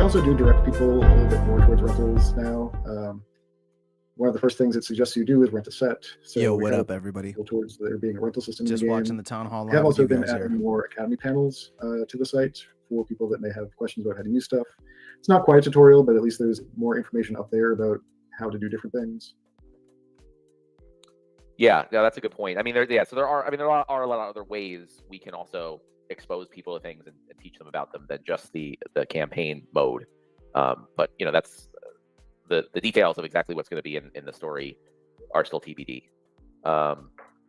also do direct people a little bit more towards rentals now. One of the first things it suggests you do is rent a set. So Yo, what up, everybody? Towards there being a rental system Just in the game. watching the town hall. We have also been adding more academy panels to the site for people that may have questions about how to use stuff. It's not quite a tutorial, but at least there's more information up there about how to do different things. Yeah, that's a good point. I mean, there are a lot of other ways we can also expose people to things and teach them about them than just the campaign mode. But that's the details of exactly what's going to be in the story are still TBD.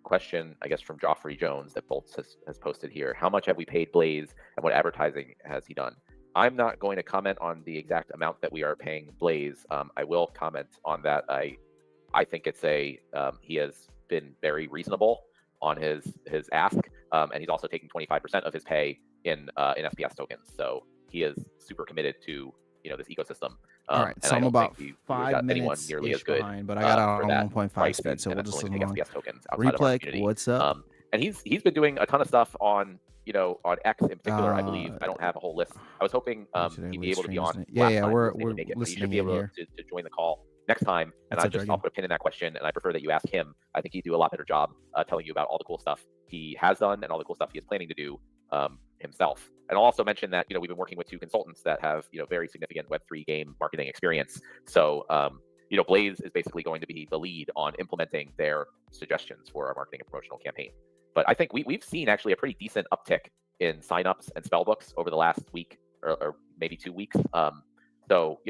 Question, I guess, from Joffrey Jones that Bolts has posted here. How much have we paid Blaze and what advertising has he done? I'm not going to comment on the exact amount that we are paying Blaze. I will comment on that. I think it's he has been very reasonable on his ask, and he's also taking 25% of his pay in FPS tokens. So he is super committed to this ecosystem. All right, so I'm about 5 minutes nearly as good behind, but I got on 1.5 speed, so we'll just listen along. FPS tokens outside of our community. What's up? And he's been doing a ton of stuff on X in particular. I believe I don't have a whole list. I was hoping he'd be able to be on. We're listening. He should be able to join the call next time, and I'll put a pin in that question, and I prefer that you ask him. I think he'd do a lot better job telling you about all the cool stuff he has done and all the cool stuff he is planning to do himself. And I'll also mention that we've been working with 2 consultants that have very significant Web3 game marketing experience. So Blaze is basically going to be the lead on implementing their suggestions for our marketing and promotional campaign. But I think we've seen actually a pretty decent uptick in signups and spellbooks over the last week or maybe 2 weeks. So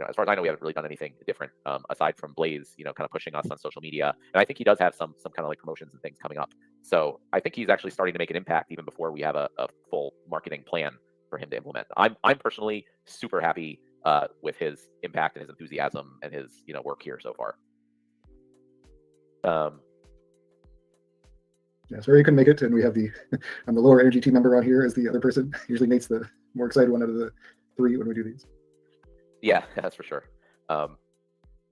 as far as I know, we haven't really done anything different aside from Blaze, kind of pushing us on social media. And I think he does have some kind of like promotions and things coming up. So I think he's actually starting to make an impact even before we have a full marketing plan for him to implement. I'm personally super happy with his impact and his enthusiasm and his work here so far. Yeah, sorry you couldn't make it, and we have I'm the lower energy team member on here as the other person. Usually Nate's the more excited one out of the 3 when we do these. Yeah, that's for sure.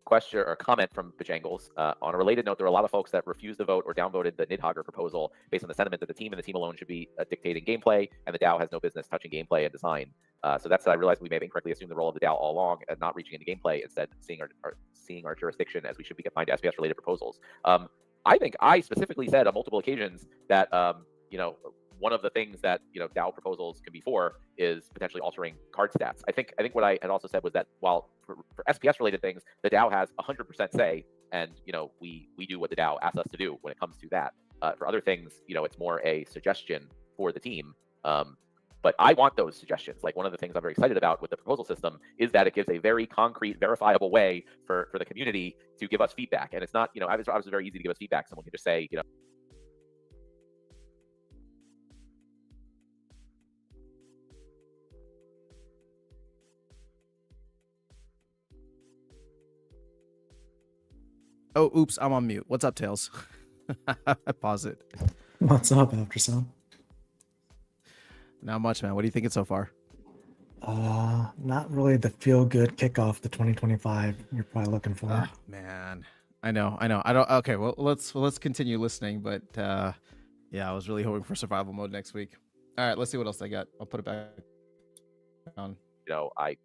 Question or comment from Bajangles. On a related note, there are a lot of folks that refused to vote or downvoted the Nidhogger proposal based on the sentiment that the team and the team alone should be dictating gameplay, and the DAO has no business touching gameplay and design. So I realized we may have incorrectly assumed the role of the DAO all along and not reaching into gameplay, instead seeing our jurisdiction as we should be confined to SPS-related proposals. I think I specifically said on multiple occasions that one of the things that DAO proposals can be for is potentially altering card stats. I think what I had also said was that while for SPS related things, the DAO has 100% say, and we do what the DAO asks us to do when it comes to that. For other things, it's more a suggestion for the team. But I want those suggestions. Like, one of the things I'm very excited about with the proposal system is that it gives a very concrete, verifiable way for the community to give us feedback. And it's not, obviously very easy to give us feedback. Someone can just say, Oh, oops, I'm on mute. What's up, Tails? Pause it. What's up, Aftersound? Not much, man. What are you thinking so far? Not really the feel-good kickoff to 2025 you're probably looking for. Oh, man. I know. I don't. Okay, well, let's continue listening. But yeah, I was really hoping for survival mode next week. All right, let's see what else I got. I'll put it back on. I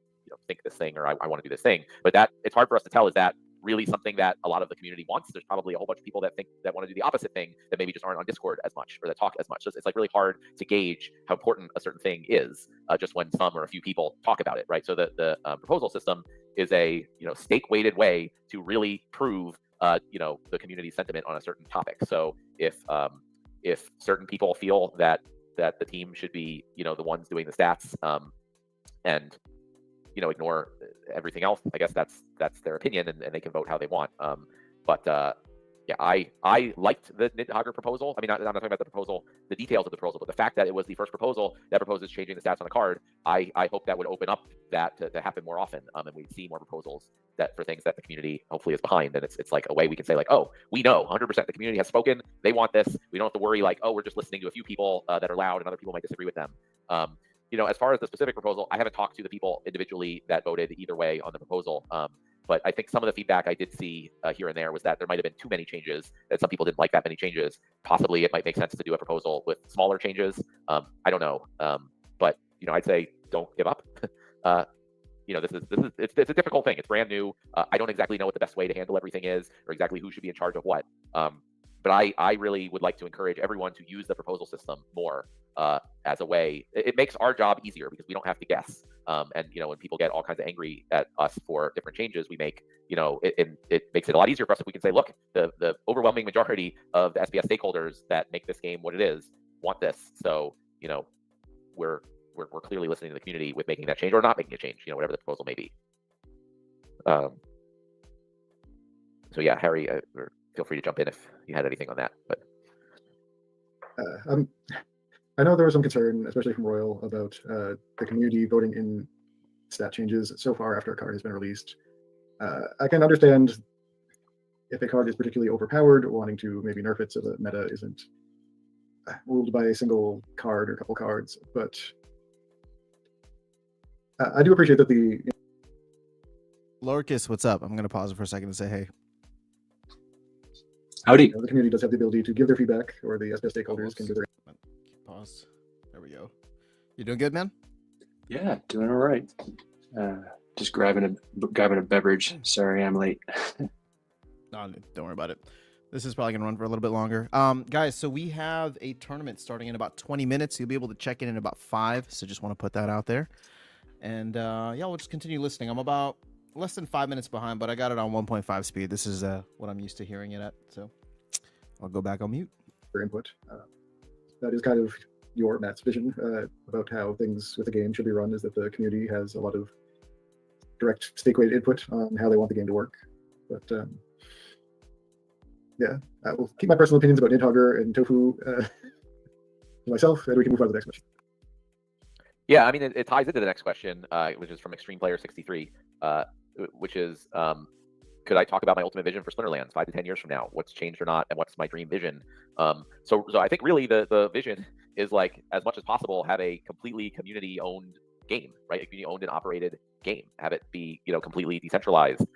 think this thing, or I want to do this thing, but that it's hard for us to tell. Is that really something that a lot of the community wants? There's probably a whole bunch of people that want to do the opposite thing, that maybe just aren't on Discord as much or that talk as much. So it's like really hard to gauge how important a certain thing is just when some or a few people talk about it, right? So the proposal system is a stake weighted way to really prove the community sentiment on a certain topic. So if certain people feel that the team should be the ones doing the stats and ignore everything else, I guess that's their opinion, and they can vote how they want. Yeah, I liked the Nidhogger proposal. I mean, I'm not talking about the proposal, the details of the proposal, but the fact that it was the first proposal that proposes changing the stats on a card, I hope that would open up that to happen more often, and we'd see more proposals that for things that the community hopefully is behind. And it's like a way we can say, like, oh, we know 100% the community has spoken, they want this. We don't have to worry like, oh, we're just listening to a few people that are loud and other people might disagree with them. As far as the specific proposal, I haven't talked to the people individually that voted either way on the proposal. But I think some of the feedback I did see here and there was that there might have been too many changes, that some people didn't like that many changes. Possibly it might make sense to do a proposal with smaller changes. I don't know. But I'd say don't give up. it's a difficult thing. It's brand new. I don't exactly know what the best way to handle everything is, or exactly who should be in charge of what. But I really would like to encourage everyone to use the proposal system more as a way. It makes our job easier because we don't have to guess. And when people get all kinds of angry at us for different changes we make, it makes it a lot easier for us if we can say, look, the overwhelming majority of the SPS stakeholders that make this game what it is want this. So we're clearly listening to the community with making that change or not making a change, whatever the proposal may be. So yeah, Harry, feel free to jump in if you had anything on that. But I know there was some concern, especially from Royal, about the community voting in stat changes so far after a card has been released. I can understand if a card is particularly overpowered, wanting to maybe nerf it so the meta isn't ruled by a single card or a couple cards, but I do appreciate that the Lorcus, what's up? I'm going to pause it for a second to say hey. Howdy. the community does have the ability to give their feedback, or the SPS stakeholders can give their. Pause. There we go. You doing good, man? Yeah, doing all right. Just grabbing a beverage. Sorry, I'm late. No, don't worry about it. This is probably going to run for a little bit longer. Guys, so we have a tournament starting in about 20 minutes. You'll be able to check in about 5, so just want to put that out there. And yeah, we'll just continue listening. I'm about less than 5 minutes behind, but I got it on 1.5 speed. This is what I'm used to hearing it at, so I'll go back on mute. Their input. That is kind of Matt's vision about how things with the game should be run, is that the community has a lot of direct stake-weighted input on how they want the game to work. But yeah, I will keep my personal opinions about Nidhogger and Tofu to myself, and we can move on to the next question. yeah, I mean, it ties into the next question, which is from Extreme Player 63, which is, could I talk about my ultimate vision for Splinterlands 5 to 10 years from now? What's changed or not, and what's my dream vision? So I think really the vision is, like, as much as possible, have a completely community-owned game, right? A community-owned and operated game. Have it be, completely decentralized.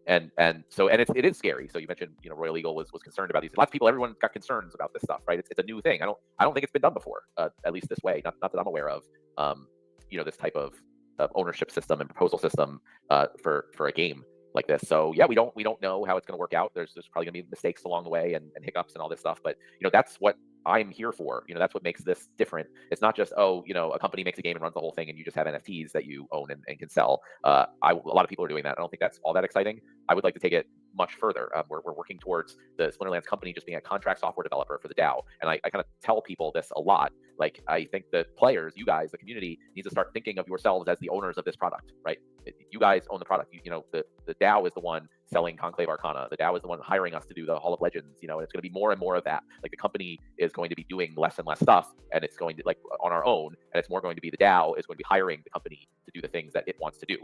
And it is scary. So you mentioned, Royal Eagle was concerned about these. Lots of people, everyone's got concerns about this stuff, right? It's a new thing. I don't think it's been done before, at least this way. Not that I'm aware of. This type of ownership system and proposal system for a game like this. So yeah, we don't know how it's going to work out. There's probably going to be mistakes along the way and hiccups and all this stuff. But that's what I'm here for. That's what makes this different. It's not just, a company makes a game and runs the whole thing and you just have NFTs that you own and can sell. A lot of people are doing that. I don't think that's all that exciting. I would like to take it much further. We're working towards the Splinterlands company just being a contract software developer for the DAO. And I kind of tell people this a lot. Like, I think the players, you guys, the community, needs to start thinking of yourselves as the owners of this product, right? You guys own the product. The DAO is the one selling Conclave Arcana. The DAO is the one hiring us to do the Hall of Legends, and it's going to be more and more of that. Like, the company is going to be doing less and less stuff, and it's going to, like, on our own, and it's more going to be the DAO is going to be hiring the company to do the things that it wants to do.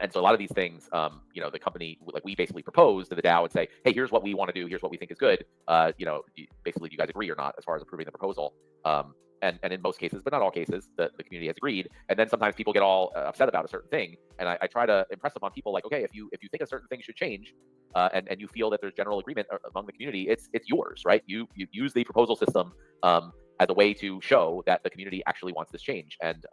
And so a lot of these things, the company, like, we basically propose to the DAO and say, hey, here's what we want to do. Here's what we think is good. Basically, do you guys agree or not as far as approving the proposal? And in most cases, but not all cases, the community has agreed. And then sometimes people get all upset about a certain thing. And I try to impress upon people, like, okay, if you think a certain thing should change, and you feel that there's general agreement among the community, it's yours, right? You use the proposal system as a way to show that the community actually wants this change. And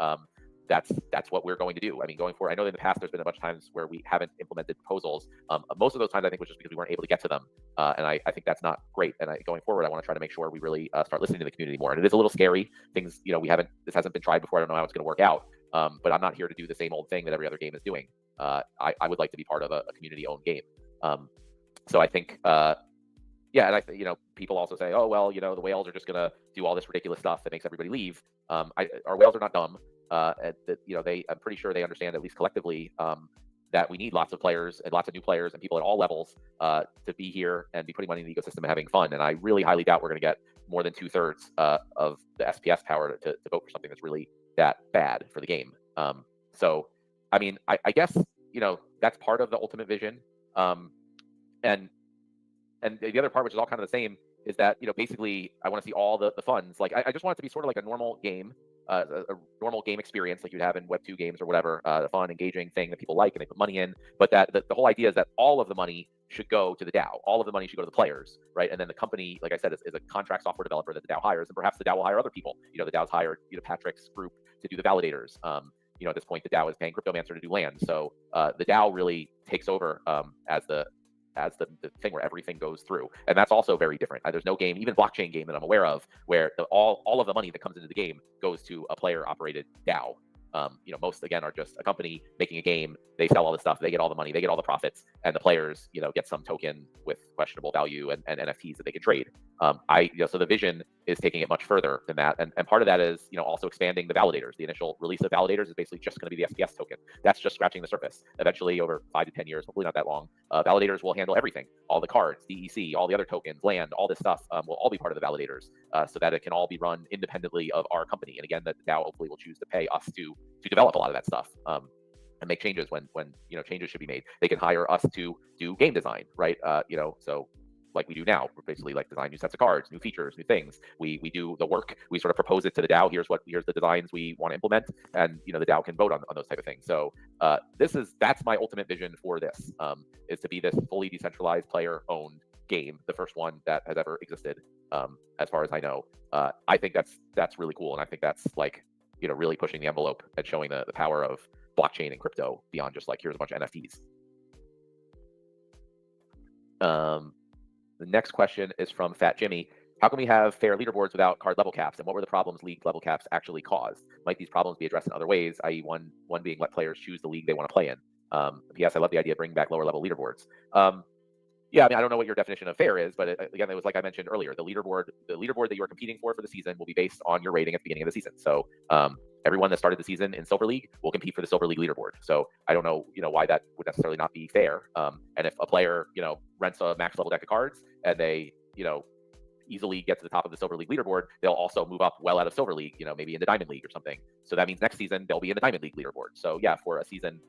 that's what we're going to do. I mean, going forward, I know in the past there's been a bunch of times where we haven't implemented proposals. Most of those times I think was just because we weren't able to get to them, and I think that's not great. And going forward, I want to try to make sure we really start listening to the community more. And it is a little scary. Things, this hasn't been tried before. I don't know how it's going to work out. But I'm not here to do the same old thing that every other game is doing. I would like to be part of a community-owned game. So I think. Yeah, and I think, people also say, oh, well, the whales are just going to do all this ridiculous stuff that makes everybody leave. Our whales are not dumb. I'm pretty sure they understand, at least collectively, that we need lots of players and lots of new players and people at all levels to be here and be putting money in the ecosystem and having fun. And I really highly doubt we're going to get more than 2/3 of the SPS power to vote for something that's really that bad for the game. So, I mean, I guess, that's part of the ultimate vision. And the other part, which is all kind of the same, is that, basically I want to see all the funds. Like, I just want it to be sort of like a normal game. A normal game experience like you'd have in Web 2 games or whatever, a fun, engaging thing that people like and they put money in. But that the whole idea is that all of the money should go to the DAO. All of the money should go to the players, right? And then the company, like I said, is a contract software developer that the DAO hires, and perhaps the DAO will hire other people. The DAO's hired, Patrick's group to do the validators. at this point, the DAO is paying Cryptomancer to do land. So the DAO really takes over as the thing where everything goes through. And that's also very different. There's no game, even blockchain game that I'm aware of, where all of the money that comes into the game goes to a player operated DAO. Most again are just a company making a game. They sell all the stuff, they get all the money, they get all the profits, and the players, get some token with questionable value and NFTs that they can trade. So the vision is taking it much further than that, and part of that is, also expanding the validators. The initial release of validators is basically just going to be the SPS token. That's just scratching the surface. Eventually, over 5 to 10 years, hopefully not that long, validators will handle everything. All the cards, DEC, all the other tokens, land, all this stuff will all be part of the validators, so that it can all be run independently of our company. And again, that the DAO hopefully will choose to pay us to develop a lot of that stuff. And make changes when changes should be made. They can hire us to do game design, right? So like we do now, we're basically like design new sets of cards, new features, new things. We do the work. We sort of propose it to the DAO. Here's the designs we want to implement, and the DAO can vote on those type of things. So that's my ultimate vision for this, is to be this fully decentralized, player-owned game, the first one that has ever existed, as far as I know. I think that's really cool, and I think that's like really pushing the envelope and showing the power of blockchain and crypto beyond just like here's a bunch of NFTs. The next question is from Fat Jimmy. How can we have fair leaderboards without card level caps? And what were the problems league level caps actually caused? Might these problems be addressed in other ways, i.e. one being let players choose the league they want to play in? P.S. I love the idea of bringing back lower level leaderboards. Yeah, I don't know what your definition of fair is, but again, it was like I mentioned earlier, the leaderboard that you are competing for the season will be based on your rating at the beginning of the season. So everyone that started the season in Silver League will compete for the Silver League leaderboard. So I don't know, why that would necessarily not be fair. And if a player, rents a max level deck of cards and they, easily get to the top of the Silver League leaderboard, they'll also move up well out of Silver League, maybe into Diamond League or something. So that means next season they'll be in the Diamond League leaderboard. So yeah, for a season,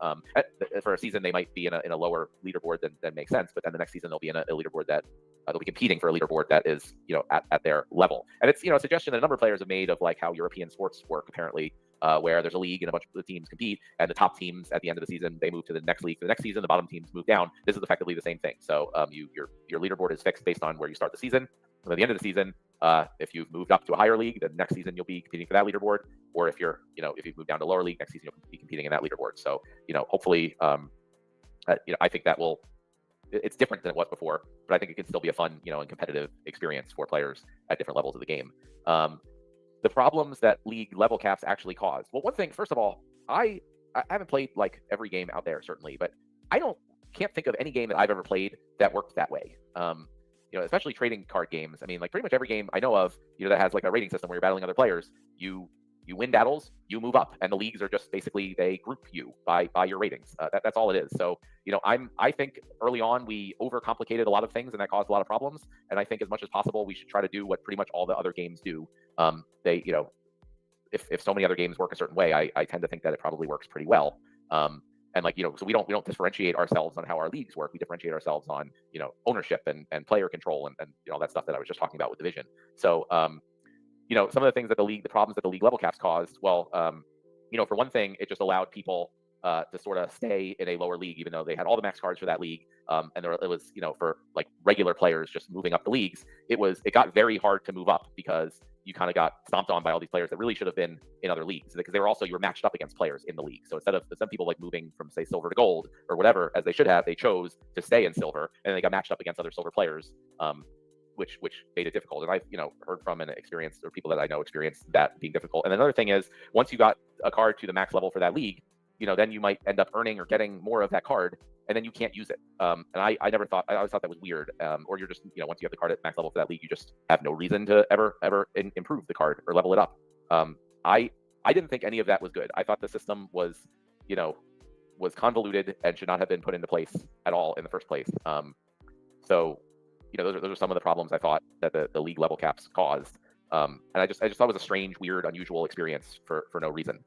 they might be in a lower leaderboard than makes sense, but then the next season they'll be in a leaderboard that they'll be competing for a leaderboard that is, at their level. And it's, a suggestion that a number of players have made of like how European sports work apparently, where there's a league and a bunch of the teams compete, and the top teams at the end of the season they move to the next league for the next season. The bottom teams move down. This is effectively the same thing. So your leaderboard is fixed based on where you start the season. And at the end of the season, if you've moved up to a higher league, then next season you'll be competing for that leaderboard. Or if you're, if you've moved down to lower league, next season you'll be competing in that leaderboard. So hopefully, I think that it's different than it was before, but I think it can still be a fun, and competitive experience for players at different levels of the game. The problems that league level caps actually cause. Well, one thing, first of all, I haven't played like every game out there certainly, but can't think of any game that I've ever played that worked that way. Especially trading card games. I mean, like pretty much every game I know of, that has like a rating system where you're battling other players, you win battles, you move up, and the leagues are just basically they group you by your ratings. That's all it is. So, I think early on we overcomplicated a lot of things, and that caused a lot of problems. And I think as much as possible we should try to do what pretty much all the other games do. If so many other games work a certain way, I tend to think that it probably works pretty well. And so we don't differentiate ourselves on how our leagues work. We differentiate ourselves on, ownership and player control and all that stuff that I was just talking about with Division. So, some of the things that the problems that the league level caps caused, well, for one thing, it just allowed people to sort of stay in a lower league, even though they had all the max cards for that league. And it was, for like regular players just moving up the leagues, it got very hard to move up because you kind of got stomped on by all these players that really should have been in other leagues, because you were matched up against players in the league. So instead of some people like moving from say silver to gold or whatever, as they should have, they chose to stay in silver, and they got matched up against other silver players, which made it difficult. And I've heard from an experience, or people that I know experienced that being difficult. And another thing is, once you got a card to the max level for that league, then you might end up earning or getting more of that card, and then you can't use it. And I always thought that was weird. Or you're just, once you have the card at max level for that league, you just have no reason to ever improve the card or level it up. I didn't think any of that was good. I thought the system was convoluted and should not have been put into place at all in the first place. So, those are some of the problems I thought that the league level caps caused. And I just thought it was a strange, weird, unusual experience for no reason.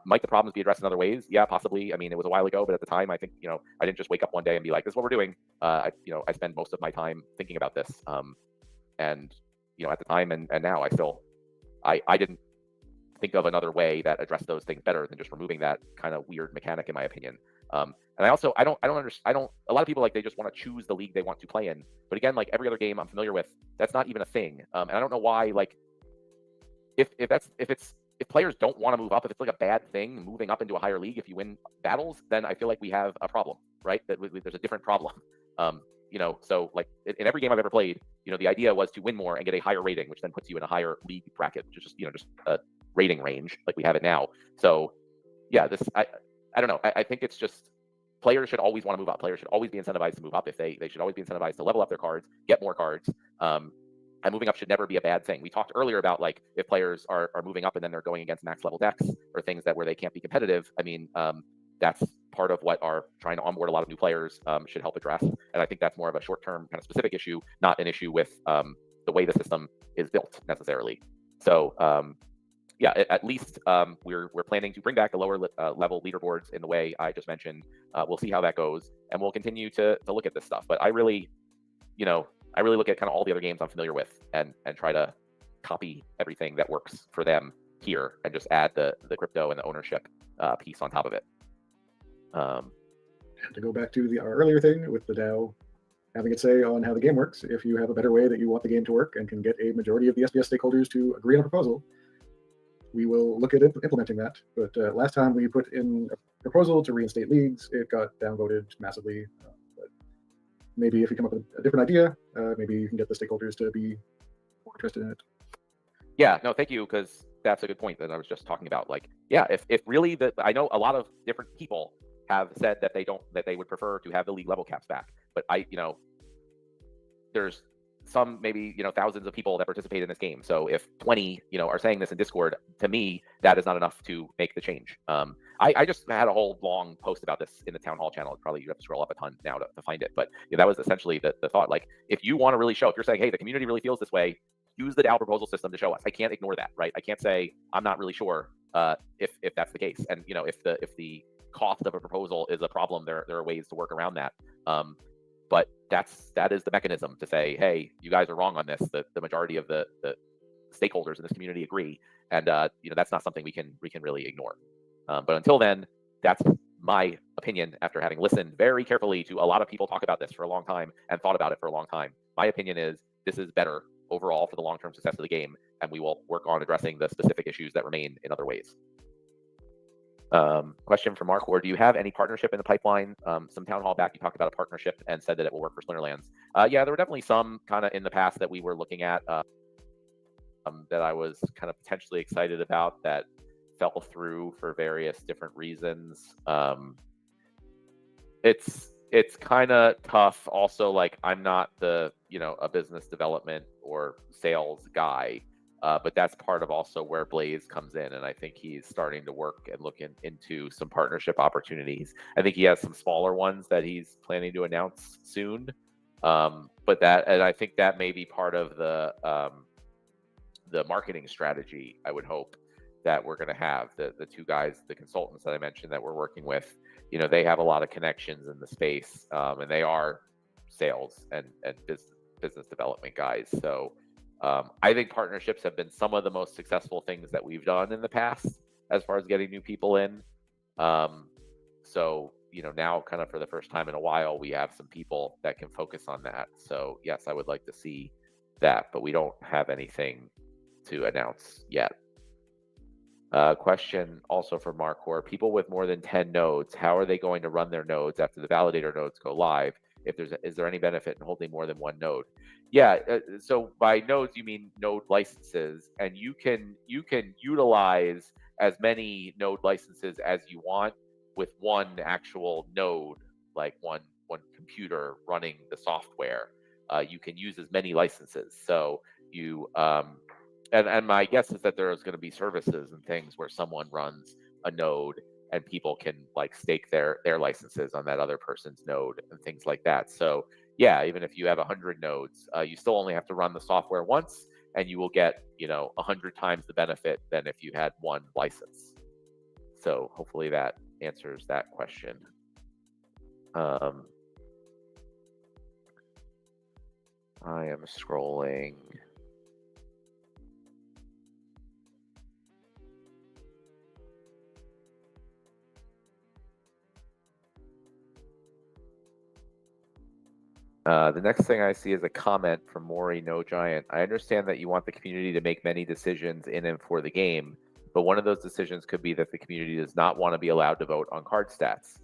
Might the problems be addressed in other ways? Yeah, possibly. I mean, it was a while ago, but at the time, I think, I didn't just wake up one day and be like, this is what we're doing. I spend most of my time thinking about this. And, at the time and now I didn't think of another way that addressed those things better than just removing that kind of weird mechanic, in my opinion. And I don't understand. A lot of people, like, they just want to choose the league they want to play in. But again, like every other game I'm familiar with, that's not even a thing. And I don't know why, like, if players don't want to move up, if it's like a bad thing, moving up into a higher league, if you win battles, then I feel like we have a problem, right? That there's a different problem. So like in every game I've ever played, the idea was to win more and get a higher rating, which then puts you in a higher league bracket, which is just a rating range like we have it now. So yeah, I don't know. I think it's just players should always want to move up. Players should always be incentivized to move up. If they should always be incentivized to level up their cards, get more cards. And moving up should never be a bad thing. We talked earlier about like if players are moving up and then they're going against max level decks or things where they can't be competitive. I mean, that's part of what our trying to onboard a lot of new players should help address. And I think that's more of a short-term kind of specific issue, not an issue with the way the system is built necessarily. So yeah, at least we're planning to bring back the lower level leaderboards in the way I just mentioned. We'll see how that goes, and we'll continue to look at this stuff. But I really look at kind of all the other games I'm familiar with and try to copy everything that works for them here and just add the crypto and the ownership piece on top of it. To go back to our earlier thing with the DAO having its say on how the game works, if you have a better way that you want the game to work and can get a majority of the SBS stakeholders to agree on a proposal, we will look at implementing that. But last time we put in a proposal to reinstate leagues, it got downvoted massively. But maybe if you come up with a different idea, maybe you can get the stakeholders to be more interested in it. Yeah, no, thank you, because that's a good point that I was just talking about. Like, yeah, if really I know a lot of different people have said that they would prefer to have the league level caps back, but there's some maybe thousands of people that participate in this game. So if 20 are saying this in Discord, to me that is not enough to make the change. I just had a whole long post about this in the town hall channel. Probably you have to scroll up a ton now to find it, but that was essentially the thought. Like, if you want to really show, if you're saying, hey, the community really feels this way, use the DAO proposal system to show us. I can't ignore that, right? I can't say I'm not really sure if that's the case. And if the cost of a proposal is a problem, there are ways to work around that. But that is the mechanism to say, hey, you guys are wrong on this. The majority of the stakeholders in this community agree, and that's not something we can really ignore. But until then, that's my opinion after having listened very carefully to a lot of people talk about this for a long time and thought about it for a long time. My opinion is this is better overall for the long-term success of the game, and we will work on addressing the specific issues that remain in other ways. Question from Mark, or do you have any partnership in the pipeline? Some town hall back, you talked about a partnership and said that it will work for Splinterlands. Yeah, there were definitely some kind of in the past that we were looking at that I was kind of potentially excited about that fell through for various different reasons. It's kind of tough. Also, like, I'm not a business development or sales guy. But that's part of also where Blaze comes in, and I think he's starting to work and look into some partnership opportunities. I think he has some smaller ones that he's planning to announce soon. But I think that may be part of the marketing strategy, I would hope, that we're going to have. The two guys, the consultants that I mentioned that we're working with, they have a lot of connections in the space, and they are sales and business development guys. So I think partnerships have been some of the most successful things that we've done in the past as far as getting new people in. So, now kind of for the first time in a while, we have some people that can focus on that. So yes, I would like to see that, but we don't have anything to announce yet. Question also for Markor, people with more than 10 nodes, how are they going to run their nodes after the validator nodes go live? Is there any benefit in holding more than one node? Yeah, so by nodes you mean node licenses, and you can utilize as many node licenses as you want with one actual node, like one computer running the software. You can use as many licenses. So you and my guess is that there's going to be services and things where someone runs a node and people can like stake their licenses on that other person's node and things like that. So yeah, even if you have 100 nodes, you still only have to run the software once, and you will get 100 times the benefit than if you had one license. So hopefully that answers that question. I am scrolling. The next thing I see is a comment from Maury No Giant. I understand that you want the community to make many decisions in and for the game, but one of those decisions could be that the community does not want to be allowed to vote on card stats.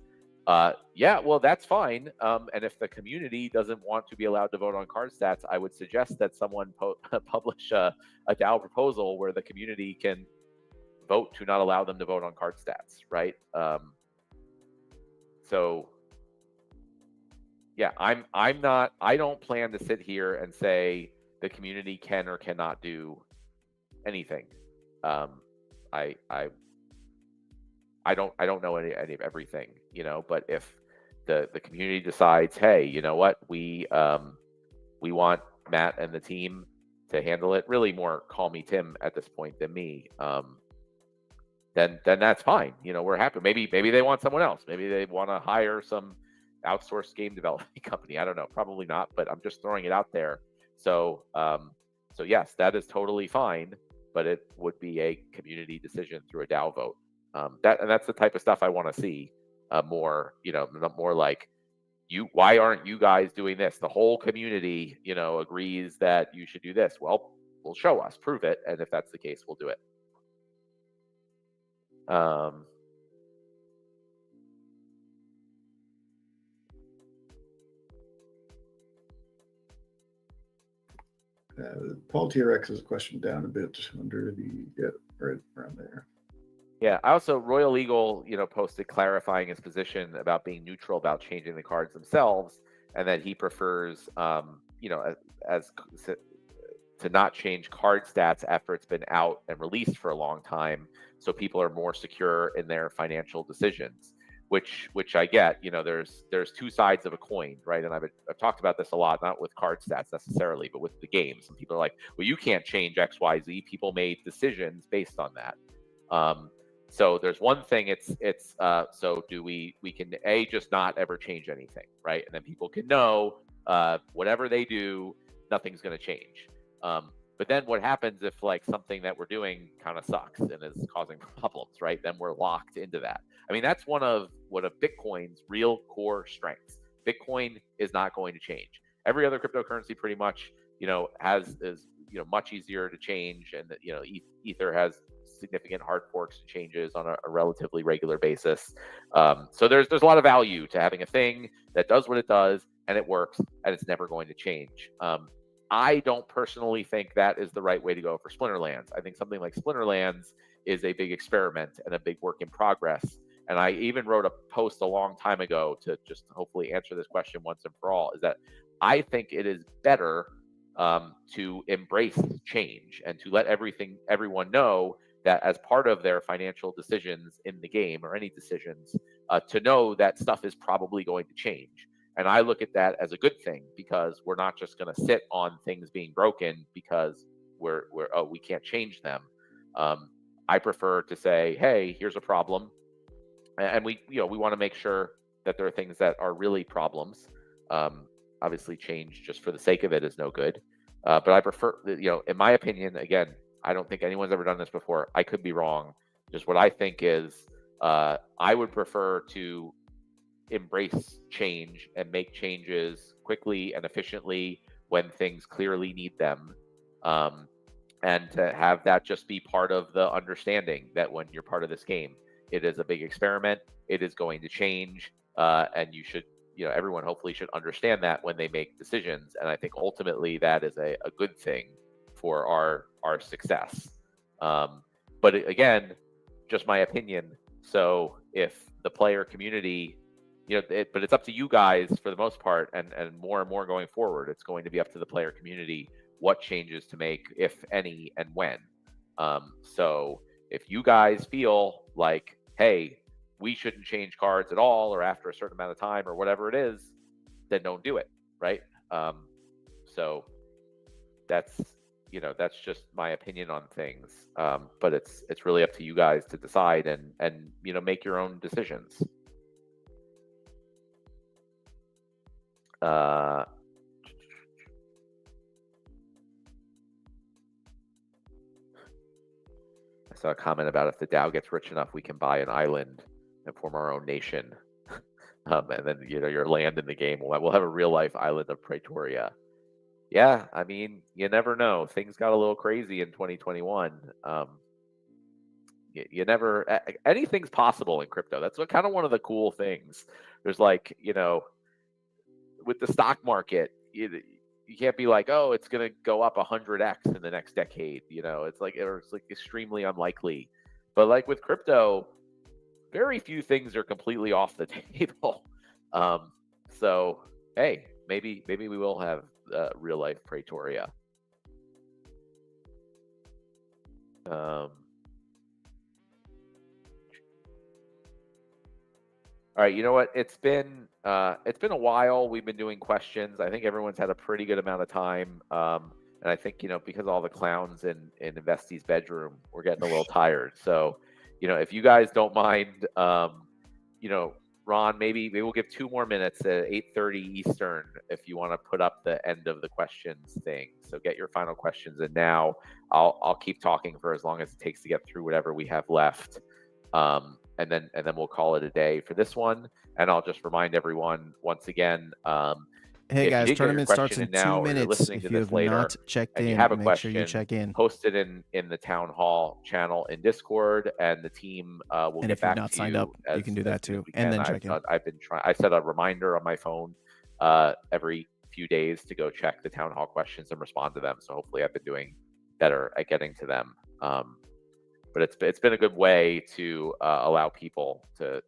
Yeah, well, that's fine. And if the community doesn't want to be allowed to vote on card stats, I would suggest that someone publish a DAO proposal where the community can vote to not allow them to vote on card stats, right? So yeah, I don't plan to sit here and say the community can or cannot do anything. I don't know any of everything, you know, but if the community decides, hey, you know what, we want Matt and the team to handle it, really more call me Tim at this point than me, then that's fine. You know, we're happy. Maybe they want someone else. Maybe they want to hire some outsourced game development company. I don't know, probably not, but I'm just throwing it out there. So yes, that is totally fine, but it would be a community decision through a DAO vote. That's the type of stuff I want to see more, you know, more like, why aren't you guys doing this? The whole community, you know, agrees that you should do this. Well, we'll show us, prove it. And if that's the case, we'll do it. Paul TRX is a question down a bit under the, right around there. Yeah, I also, Royal Eagle, you know, posted clarifying his position about being neutral about changing the cards themselves, and that he prefers, you know, as to not change card stats after it's been out and released for a long time, so people are more secure in their financial decisions. Which I get. You know, there's two sides of a coin, right? And I've talked about this a lot, not with card stats necessarily, but with the game. Some people are like, well, you can't change X, Y, Z. People made decisions based on that. So there's one thing. So we can just not ever change anything, right? And then people can know whatever they do, nothing's going to change. But then what happens if like something that we're doing kind of sucks and is causing problems, right? Then we're locked into that. I mean, that's one of Bitcoin's real core strengths. Bitcoin is not going to change. Every other cryptocurrency pretty much, you know, is you know, much easier to change, and you know, Ether has significant hard forks and changes on a relatively regular basis. So there's a lot of value to having a thing that does what it does and it works and it's never going to change. I don't personally think that is the right way to go for Splinterlands. I think something like Splinterlands is a big experiment and a big work in progress. And I even wrote a post a long time ago to just hopefully answer this question once and for all, is that I think it is better to embrace change and to let everyone know that as part of their financial decisions in the game, or any decisions, to know that stuff is probably going to change. And I look at that as a good thing, because we're not just going to sit on things being broken because we can't change them. I prefer to say, hey, here's a problem, and we want to make sure that there are things that are really problems. Obviously, change just for the sake of it is no good. But I prefer, in my opinion, again, I don't think anyone's ever done this before. I could be wrong. Just what I think is, I would prefer to embrace change and make changes quickly and efficiently when things clearly need them, and to have that just be part of the understanding that when you're part of this game, it is a big experiment, it is going to change, and you should, everyone hopefully should understand that when they make decisions. And I think ultimately that is a good thing for our success. But again, just my opinion. So if the player community, but it's up to you guys for the most part, and more going forward, it's going to be up to the player community what changes to make, if any, and when. So if you guys feel like, hey, we shouldn't change cards at all, or after a certain amount of time, or whatever it is, then don't do it, right? So that's just my opinion on things. But it's really up to you guys to decide and make your own decisions. I saw a comment about, if the DAO gets rich enough, we can buy an island and form our own nation. And then, your land in the game, we'll have a real life island of Pretoria. Yeah, I mean, you never know. Things got a little crazy in 2021. You never, anything's possible in crypto. That's what kind of one of the cool things. There's like, with the stock market, you can't be like, oh, it's going to go up 100x in the next decade. It's like extremely unlikely. But like with crypto, very few things are completely off the table. So hey, maybe we will have real life Praetoria. All right, you know what? It's been a while. We've been doing questions. I think everyone's had a pretty good amount of time. And I think, because all the clowns in Investee's bedroom, we're getting a little tired. So, if you guys don't mind, Ron, maybe we'll give 2 more minutes at 8:30 Eastern if you want to put up the end of the questions thing. So get your final questions, and now I'll keep talking for as long as it takes to get through whatever we have left. And then we'll call it a day for this one. And I'll just remind everyone once again. Hey if guys, you did get your tournament starts question in in now, 2 or you're minutes. listening If to you this have later not checked and in, you have a make question, sure you check in. post it in the town hall channel in Discord, and the team will And get if you're back not to signed you up, you can do that as soon as too, we and can. then check in. I've been trying. I set a reminder on my phone every few days to go check the town hall questions and respond to them. So hopefully, I've been doing better at getting to them. But it's been a good way to allow people to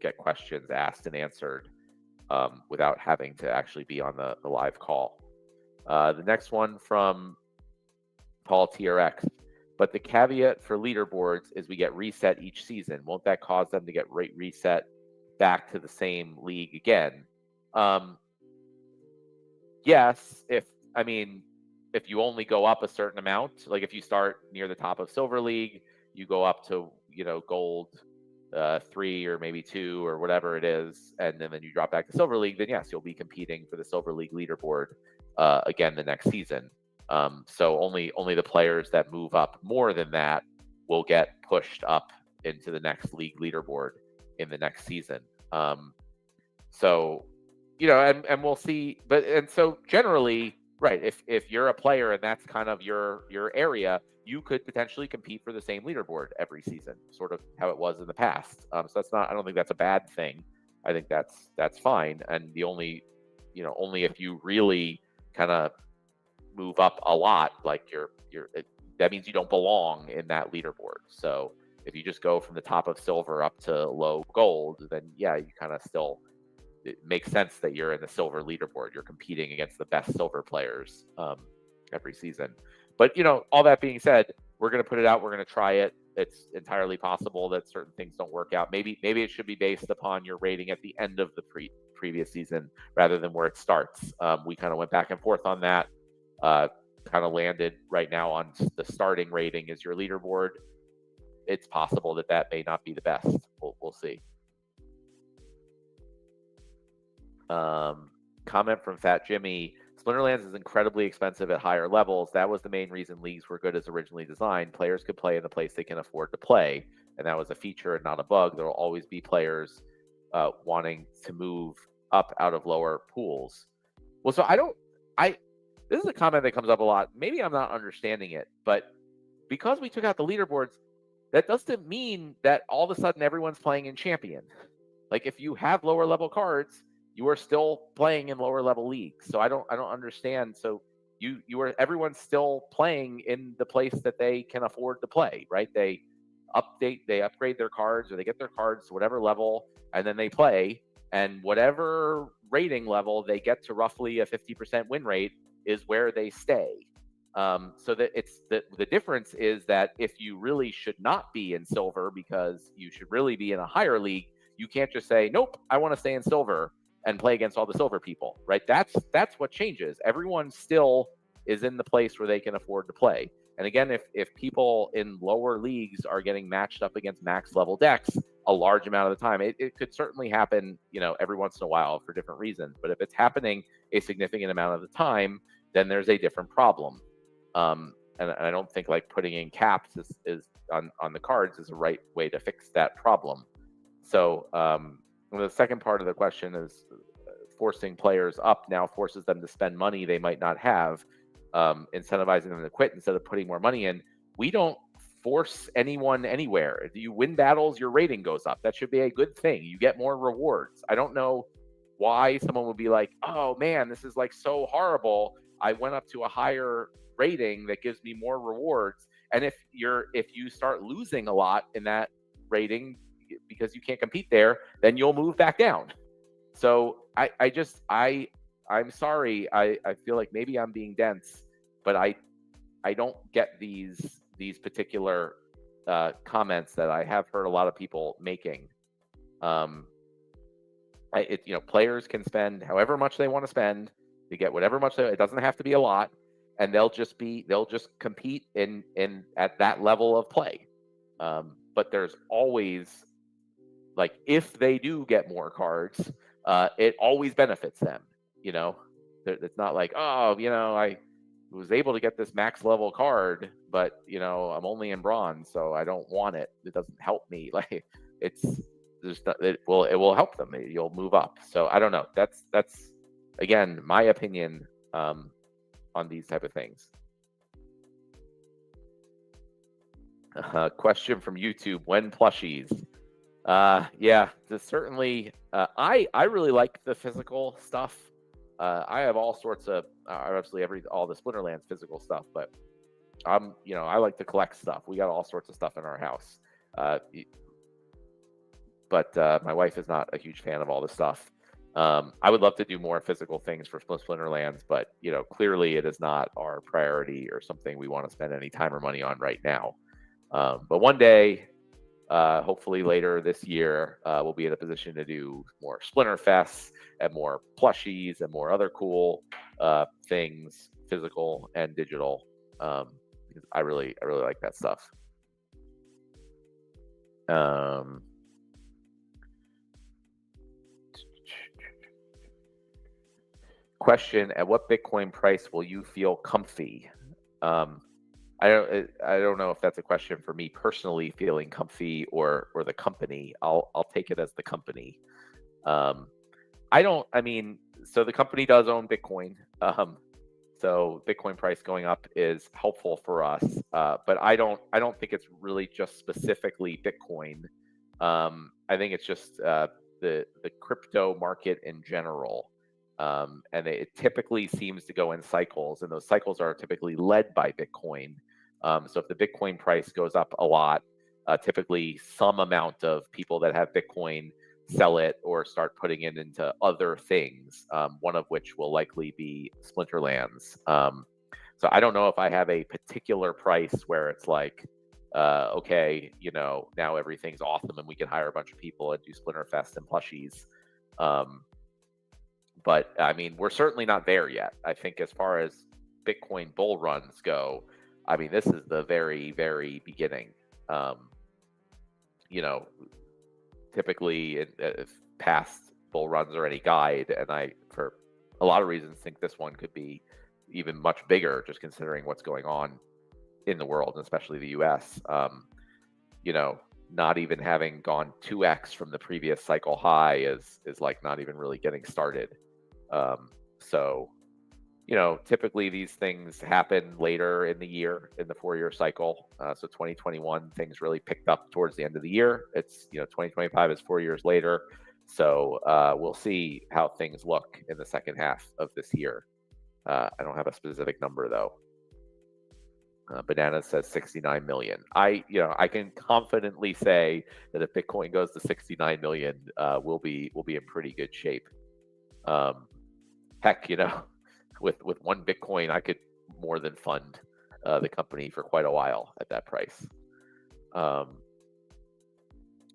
get questions asked and answered without having to actually be on the live call. The next one from Paul TRX. But the caveat for leaderboards is we get reset each season. Won't that cause them to get reset back to the same league again? Yes, if you only go up a certain amount, like if you start near the top of Silver League, you go up to Gold 3 or maybe 2 or whatever it is, and then you drop back to Silver League, then yes, you'll be competing for the Silver League leaderboard again the next season. So only the players that move up more than that will get pushed up into the next league leaderboard in the next season. So and we'll see. And so generally, right, if you're a player and that's kind of your area, you could potentially compete for the same leaderboard every season, sort of how it was in the past. So that's not. I don't think that's a bad thing. I think that's fine. And the only if you really kind of move up a lot, like that means you don't belong in that leaderboard. So if you just go from the top of silver up to low gold, then yeah, you kind of still. It makes sense that you're in the silver leaderboard. You're competing against the best silver players every season. But all that being said, we're going to put it out. We're going to try it. It's entirely possible that certain things don't work out. Maybe it should be based upon your rating at the end of the previous season rather than where it starts. We kind of went back and forth on that. Kind of landed right now on the starting rating is your leaderboard. It's possible that may not be the best. We'll see. Comment from Fat Jimmy. Splinterlands is incredibly expensive at higher levels. That was the main reason leagues were good as originally designed. Players could play in the place they can afford to play, and that was a feature and not a bug. There will always be players wanting to move up out of lower pools. Well, so this is a comment that comes up a lot. Maybe I'm not understanding it, but because we took out the leaderboards, that doesn't mean that all of a sudden everyone's playing in Champion. Like if you have lower level cards, you are still playing in lower level leagues. So I don't understand. So everyone's still playing in the place that they can afford to play, right? They upgrade their cards, or they get their cards to whatever level, and then they play. And whatever rating level they get to, roughly a 50% win rate, is where they stay. So that it's the difference is that if you really should not be in silver because you should really be in a higher league, you can't just say, nope, I want to stay in silver and play against all the silver people, right? That's what changes. Everyone still is in the place where they can afford to play. And again, if people in lower leagues are getting matched up against max level decks a large amount of the time, it could certainly happen, every once in a while for different reasons. But if it's happening a significant amount of the time, then there's a different problem. And I don't think like putting in caps is on the cards is the right way to fix that problem. So the second part of the question is forcing players up now forces them to spend money they might not have, incentivizing them to quit instead of putting more money in. We don't force anyone anywhere. If you win battles, your rating goes up. That should be a good thing. You get more rewards. I don't know why someone would be like, oh man, this is like so horrible. I went up to a higher rating that gives me more rewards. And if you start losing a lot in that rating because you can't compete there, then you'll move back down. So I'm sorry. I feel like maybe I'm being dense, but I don't get these particular comments that I have heard a lot of people making. Players can spend however much they want to spend to get whatever much it doesn't have to be a lot, and they'll just compete in at that level of play. But there's always, like, if they do get more cards, it always benefits them. It's not like, oh, I was able to get this max level card, but I'm only in bronze, so I don't want it. It doesn't help me. Like, it will help them. You'll move up. So I don't know. That's again my opinion on these type of things. Question from YouTube: when plushies? Yeah, certainly. I really like the physical stuff. I have all sorts of obviously all the Splinterlands physical stuff, but I like to collect stuff. We got all sorts of stuff in our house. But my wife is not a huge fan of all this stuff. I would love to do more physical things for Splinterlands, but clearly it is not our priority or something we want to spend any time or money on right now. But one day, hopefully later this year, we'll be in a position to do more Splinterfests and more plushies and more other cool things, physical and digital. Because I really like that stuff. Question: at what Bitcoin price will you feel comfy? I don't know if that's a question for me personally feeling comfy or the company. I'll take it as the company. So the company does own Bitcoin. So Bitcoin price going up is helpful for us. But I don't think it's really just specifically Bitcoin. I think it's just the crypto market in general. And it typically seems to go in cycles, and those cycles are typically led by Bitcoin. So if the Bitcoin price goes up a lot, typically some amount of people that have Bitcoin sell it or start putting it into other things, one of which will likely be Splinterlands. So I don't know if I have a particular price where it's like, okay, now everything's awesome and we can hire a bunch of people and do Splinterfest and plushies. But we're certainly not there yet. I think as far as Bitcoin bull runs go, this is the very, very beginning. Typically if past bull runs are any guide, and I, for a lot of reasons, think this one could be even much bigger, just considering what's going on in the world, and especially the US. Not even having gone 2x from the previous cycle high is like not even really getting started. So typically these things happen later in the year, in the 4-year cycle. So 2021, things really picked up towards the end of the year. It's, 2025 is 4 years later. So we'll see how things look in the second half of this year. I don't have a specific number though. Banana says 69 million. I can confidently say that if Bitcoin goes to 69 million, we'll be in pretty good shape. Heck, with one Bitcoin, I could more than fund the company for quite a while at that price.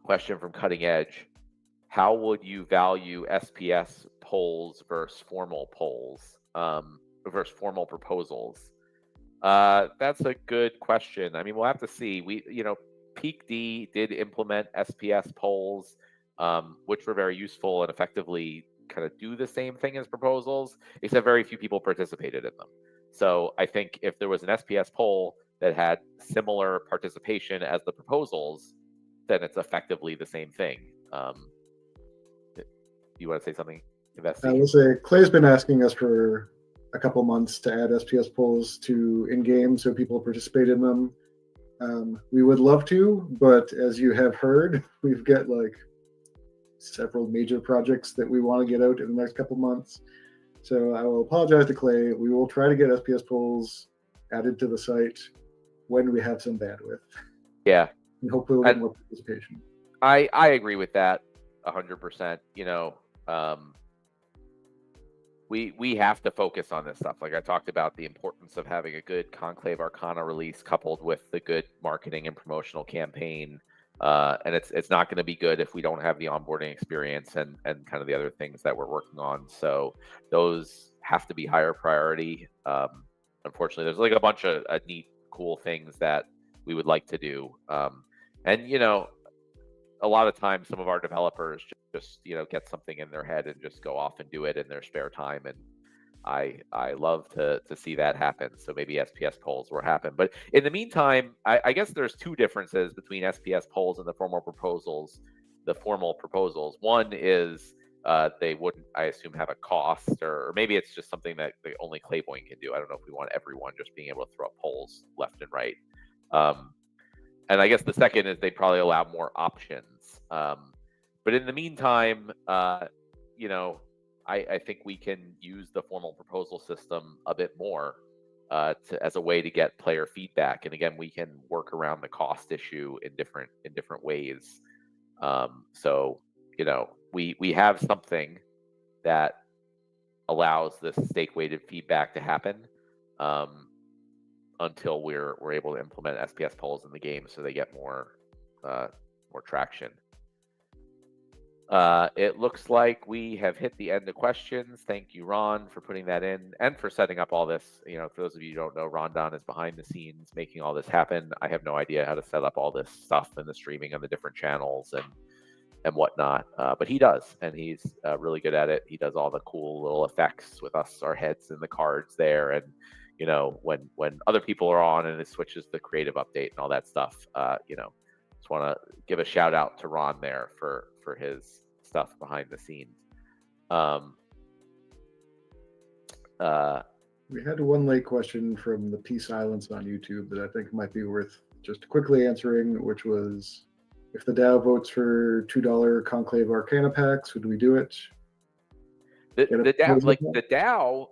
Question from Cutting Edge: how would you value SPS polls versus formal polls, versus formal proposals? That's a good question. We'll have to see. Peak D did implement SPS polls, which were very useful and effectively kind of do the same thing as proposals, except very few people participated in them. So I think if there was an SPS poll that had similar participation as the proposals, then it's effectively the same thing. You want to say something, Investi? I will say Clay's been asking us for a couple months to add SPS polls to in-game so people participate in them. We would love to, but as you have heard, we've got like several major projects that we want to get out in the next couple months. So I will apologize to Clay. We will try to get SPS polls added to the site when we have some bandwidth. Yeah, And hopefully we'll get more participation. I agree with that 100%. You know, we have to focus on this stuff. Like I talked about the importance of having a good Conclave Arcana release coupled with the good marketing and promotional campaign. And it's not going to be good if we don't have the onboarding experience and kind of the other things that we're working on. So those have to be higher priority. Unfortunately, there's like a bunch of neat, cool things that we would like to do. And, you know, a lot of times some of our developers just you know, get something in their head and just go off and do it in their spare time. And I love to see that happen. So maybe SPS polls will happen. But in the meantime, I guess there's two differences between SPS polls and the formal proposals. The formal proposals, one is they wouldn't, I assume, have a cost, or maybe it's just something that only Claiborne can do. I don't know if we want everyone just being able to throw up polls left and right. And I guess the second is they probably allow more options. But in the meantime, you know, I think we can use the formal proposal system a bit more as a way to get player feedback. And again, we can work around the cost issue in different ways. So, you know, we have something that allows this stake weighted feedback to happen until we're able to implement SPS polls in the game, so they get more traction. It looks like we have hit the end of questions. Thank you, Ron, for putting that in and for setting up all this. You know, for those of you who don't know, Rondon is behind the scenes making all this happen. I have no idea how to set up all this stuff and the streaming on the different channels and whatnot, but he does, and he's really good at it. He does all the cool little effects with us, our heads and the cards there, and you know, when other people are on and it switches the creative update and all that stuff. You know, just want to give a shout out to Ron there for his stuff behind the scenes. We had one late question from the P Silence on YouTube that I think might be worth just quickly answering, which was, if the DAO votes for $2 Conclave Arcana packs, would we do it? The DAO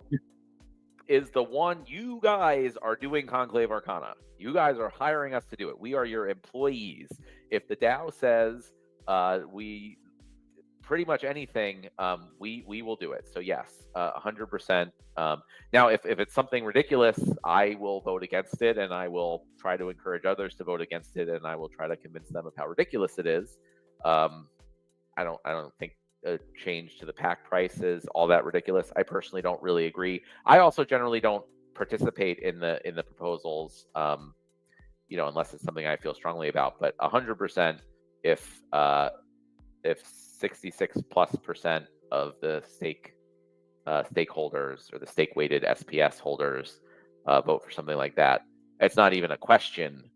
is the one. You guys are doing Conclave Arcana. You guys are hiring us to do it. We are your employees. If the DAO says we pretty much anything, we will do it. So yes, 100%. Now, if it's something ridiculous, I will vote against it, and I will try to encourage others to vote against it, and I will try to convince them of how ridiculous it is. I don't think a change to the pack price is all that ridiculous. I personally don't really agree. I also generally don't participate in the proposals, you know, unless it's something I feel strongly about. But 100%, if 66+% of the stakeholders or the stake weighted SPS holders vote for something like that, it's not even a question,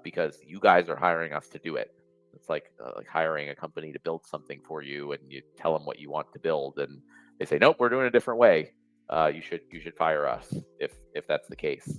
because you guys are hiring us to do it. It's like hiring a company to build something for you, and you tell them what you want to build, and they say, nope, we're doing it a different way. You should fire us if that's the case.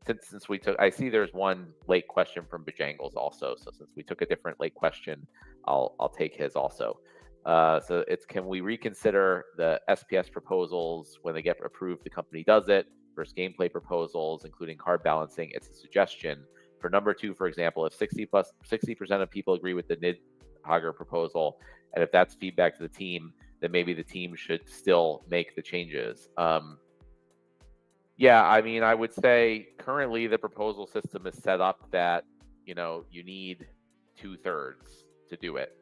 Since we took, I see there's one late question from Bojangles also. So since we took a different late question, I'll take his also. So it's, can we reconsider the SPS proposals when they get approved? The company does it versus gameplay proposals, including card balancing. It's a suggestion. For number 2, for example, if 60% of people agree with the Nidhogger proposal, and if that's feedback to the team, then maybe the team should still make the changes. Yeah, I mean, I would say currently the proposal system is set up that, you know, you need 2/3 to do it.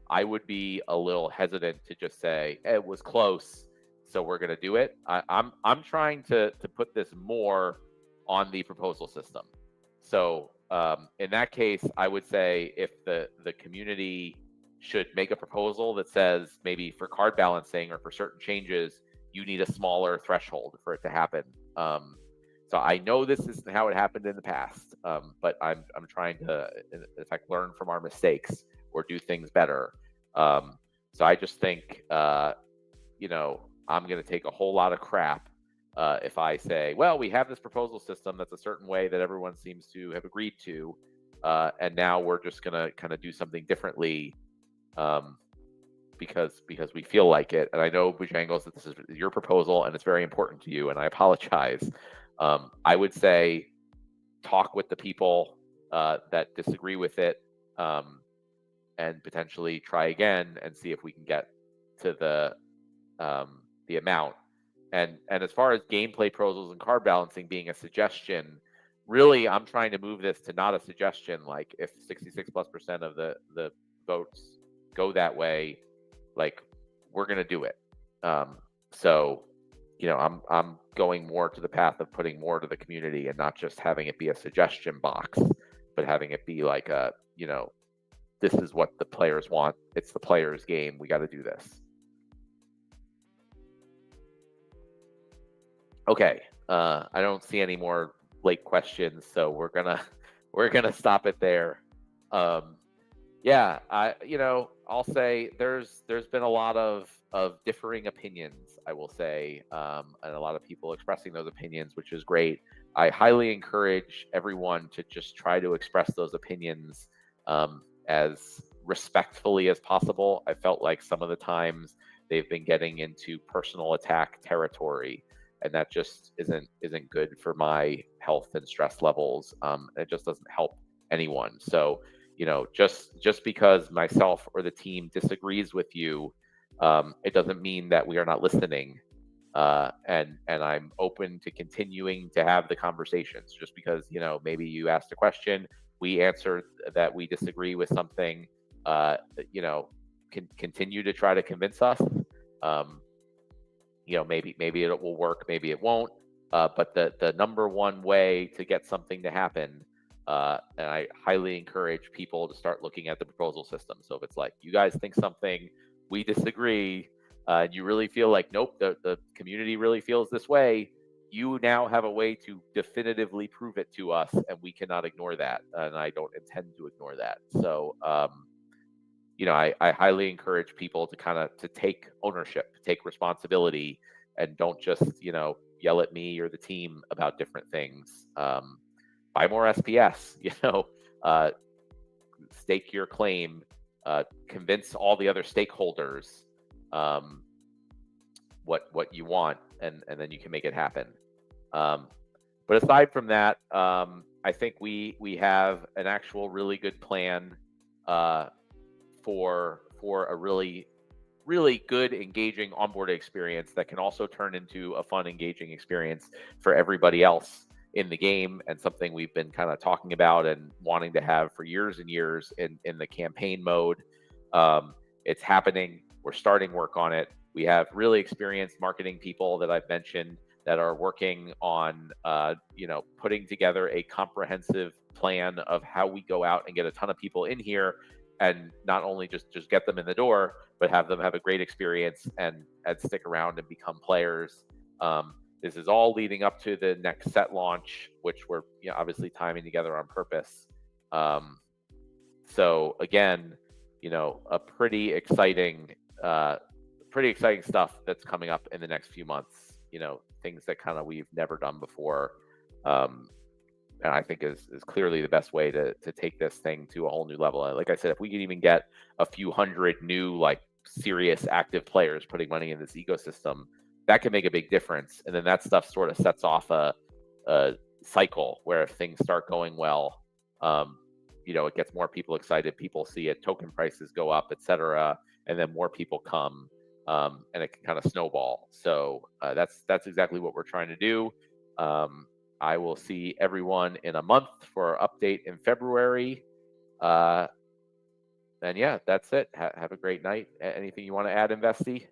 I would be a little hesitant to just say it was close, so we're going to do it. I'm trying to put this more on the proposal system. So in that case, I would say if the community should make a proposal that says maybe for card balancing or for certain changes, you need a smaller threshold for it to happen. So I know this is how it happened in the past, but I'm trying to, in fact, learn from our mistakes or do things better. So I just think, you know, I'm going to take a whole lot of crap If I say, well, we have this proposal system that's a certain way that everyone seems to have agreed to, and now we're just going to kind of do something differently because we feel like it. And I know, Bojangles, that this is your proposal and it's very important to you, and I apologize. I would say talk with the people that disagree with it, and potentially try again and see if we can get to the amount. And as far as gameplay proposals and card balancing being a suggestion, really, I'm trying to move this to not a suggestion. Like, if 66+% of the votes go that way, like, we're gonna do it. So, I'm going more to the path of putting more to the community and not just having it be a suggestion box, but having it be like a, this is what the players want. It's the players' game. We got to do this. Okay. I don't see any more late questions, so we're gonna stop it there. Yeah, I'll say there's been a lot of differing opinions, I will say, and a lot of people expressing those opinions, which is great. I highly encourage everyone to just try to express those opinions as respectfully as possible. I felt like some of the times they've been getting into personal attack territory, and that just isn't good for my health and stress levels. It just doesn't help anyone. So, just because myself or the team disagrees with you, it doesn't mean that we are not listening. And I'm open to continuing to have the conversations. Just because, maybe you asked a question, we answered that we disagree with something, can continue to try to convince us. Maybe it will work, maybe it won't. But the number one way to get something to happen, and I highly encourage people to start looking at the proposal system. So if it's like, you guys think something, we disagree, and you really feel like, nope, the community really feels this way, you now have a way to definitively prove it to us, and we cannot ignore that. And I don't intend to ignore that. So, I highly encourage people to take ownership, take responsibility, and don't just, yell at me or the team about different things. Buy more SPS, stake your claim, convince all the other stakeholders what you want, and then you can make it happen. But aside from that, I think we have an actual really good plan for a really good, engaging onboarding experience that can also turn into a fun, engaging experience for everybody else in the game, and something we've been kind of talking about and wanting to have for years and years in the campaign mode. It's happening. We're starting work on it. We have really experienced marketing people that I've mentioned that are working on, putting together a comprehensive plan of how we go out and get a ton of people in here, and not only just get them in the door, but have them have a great experience and stick around and become players. This is all leading up to the next set launch, which we're obviously timing together on purpose. So again, a pretty exciting stuff that's coming up in the next few months. Things that we've never done before. And I think is clearly the best way to take this thing to a whole new level. Like I said, if we could even get a few hundred new, serious active players putting money in this ecosystem, that can make a big difference. And then that stuff sort of sets off a cycle where if things start going well, it gets more people excited, people see it, token prices go up, etc., and then more people come, and it can kind of snowball. So that's exactly what we're trying to do. I will see everyone in a month for our update in February. And yeah, that's it. Have a great night. Anything you want to add, Investi?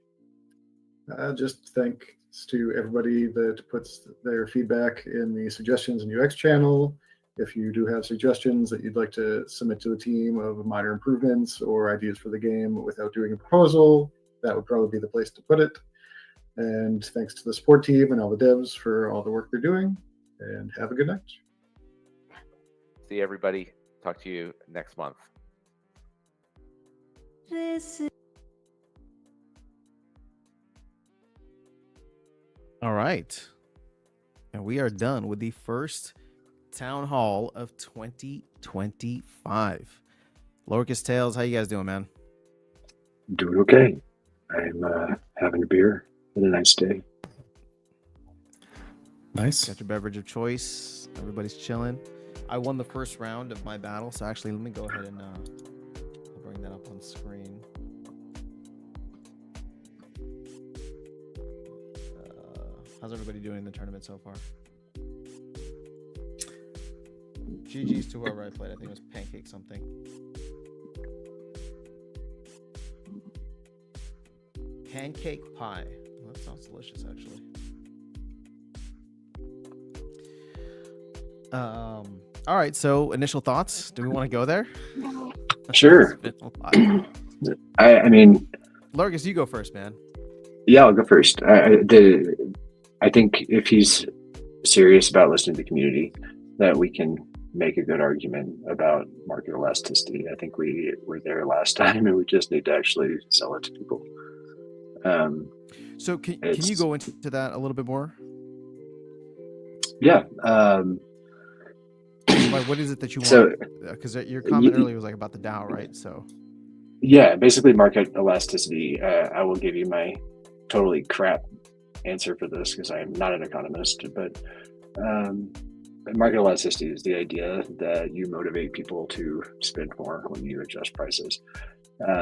Just thanks to everybody that puts their feedback in the suggestions and UX channel. If you do have suggestions that you'd like to submit to the team of minor improvements or ideas for the game without doing a proposal, that would probably be the place to put it. And thanks to the support team and all the devs for all the work they're doing. And have a good night. See everybody. Talk to you next month. All right. And we are done with the first town hall of 2025. Lorcas Tales, how you guys doing, man? Doing okay. I'm having a beer. Been a nice day. Nice. Got your beverage of choice. Everybody's chilling. I won the first round of my battle, so actually let me go ahead and I'll bring that up on screen. How's everybody doing in the tournament so far? GG's to whoever I played. I think it was Pancake something. Pancake pie. Well, that sounds delicious, actually. All right. So, initial thoughts. Do we want to go there? Sure. It's been a lot. I mean, Largus, you go first, man. yeah, I'll go first. I think if he's serious about listening to the community, that we can make a good argument about market elasticity. I think we were there last time, and we just need to actually sell it to people. So can you go into that a little bit more? Yeah. Like, what is it that you want? So, because your comment earlier was like about the DAO, right? So yeah, basically market elasticity. I will give you my totally crap answer for this because I'm not an economist, but market elasticity is the idea that you motivate people to spend more when you adjust prices.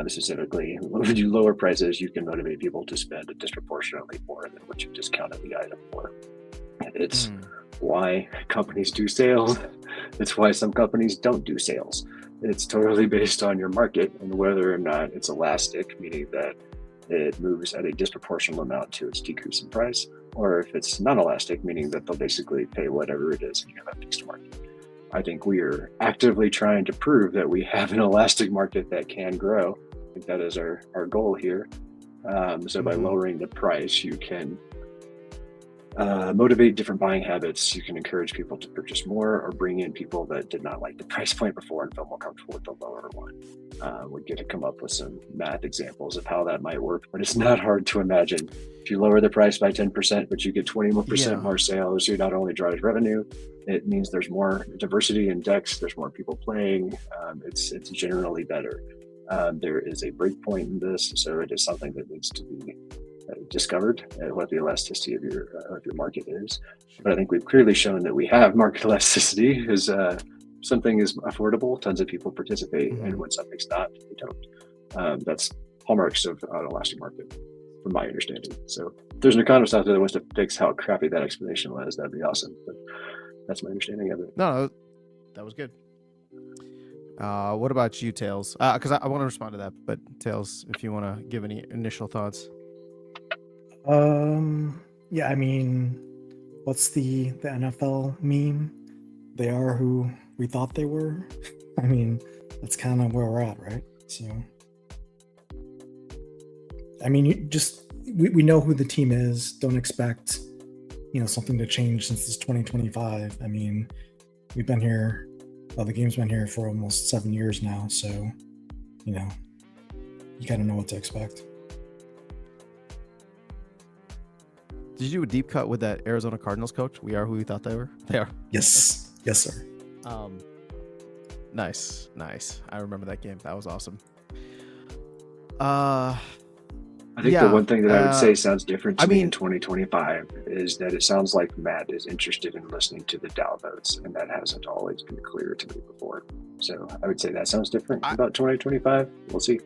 Specifically, when you lower prices, you can motivate people to spend disproportionately more than what you discounted the item for. It's why companies do sales. It's why some companies don't do sales. It's totally based on your market and whether or not it's elastic, meaning that it moves at a disproportional amount to its decrease in price, or if it's non-elastic, meaning that they'll basically pay whatever it is and you have a fixed market. I think we are actively trying to prove that we have an elastic market that can grow. I think that is our goal here. So by lowering the price, you can motivate different buying habits. You can encourage people to purchase more or bring in people that did not like the price point before and feel more comfortable with the lower one. We're going to come up with some math examples of how that might work, but it's not hard to imagine. If you lower the price by 10%, but you get 20% more sales, you not only drive revenue, it means there's more diversity in decks, there's more people playing, it's generally better. There is a breakpoint in this, so it is something that needs to be discovered what the elasticity of your market is. But I think we've clearly shown that we have market elasticity. Is something is affordable, tons of people participate, and when something's not, they don't. That's hallmarks of an elastic market, from my understanding. So if there's an economist out there that wants to fix how crappy that explanation was, that'd be awesome. But that's my understanding of it. No, that was good. What about you, Tails? Because I want to respond to that, but Tails, if you want to give any initial thoughts. Yeah, I mean, what's the NFL meme? They are who we thought they were. I mean, that's kind of where we're at, right? So, I mean, we know who the team is. Don't expect, something to change since it's 2025. I mean, we've been here. Well, the game's been here for almost 7 years now, so you kind of know what to expect. Did you do a deep cut with that Arizona Cardinals coach? We are who we thought they were. They are. Yes, sir. Nice. I remember that game. That was awesome. I think the one thing that I would say sounds different to me in 2025 is that it sounds like Matt is interested in listening to the DAO votes, and that hasn't always been clear to me before. So I would say that sounds different about 2025. We'll see.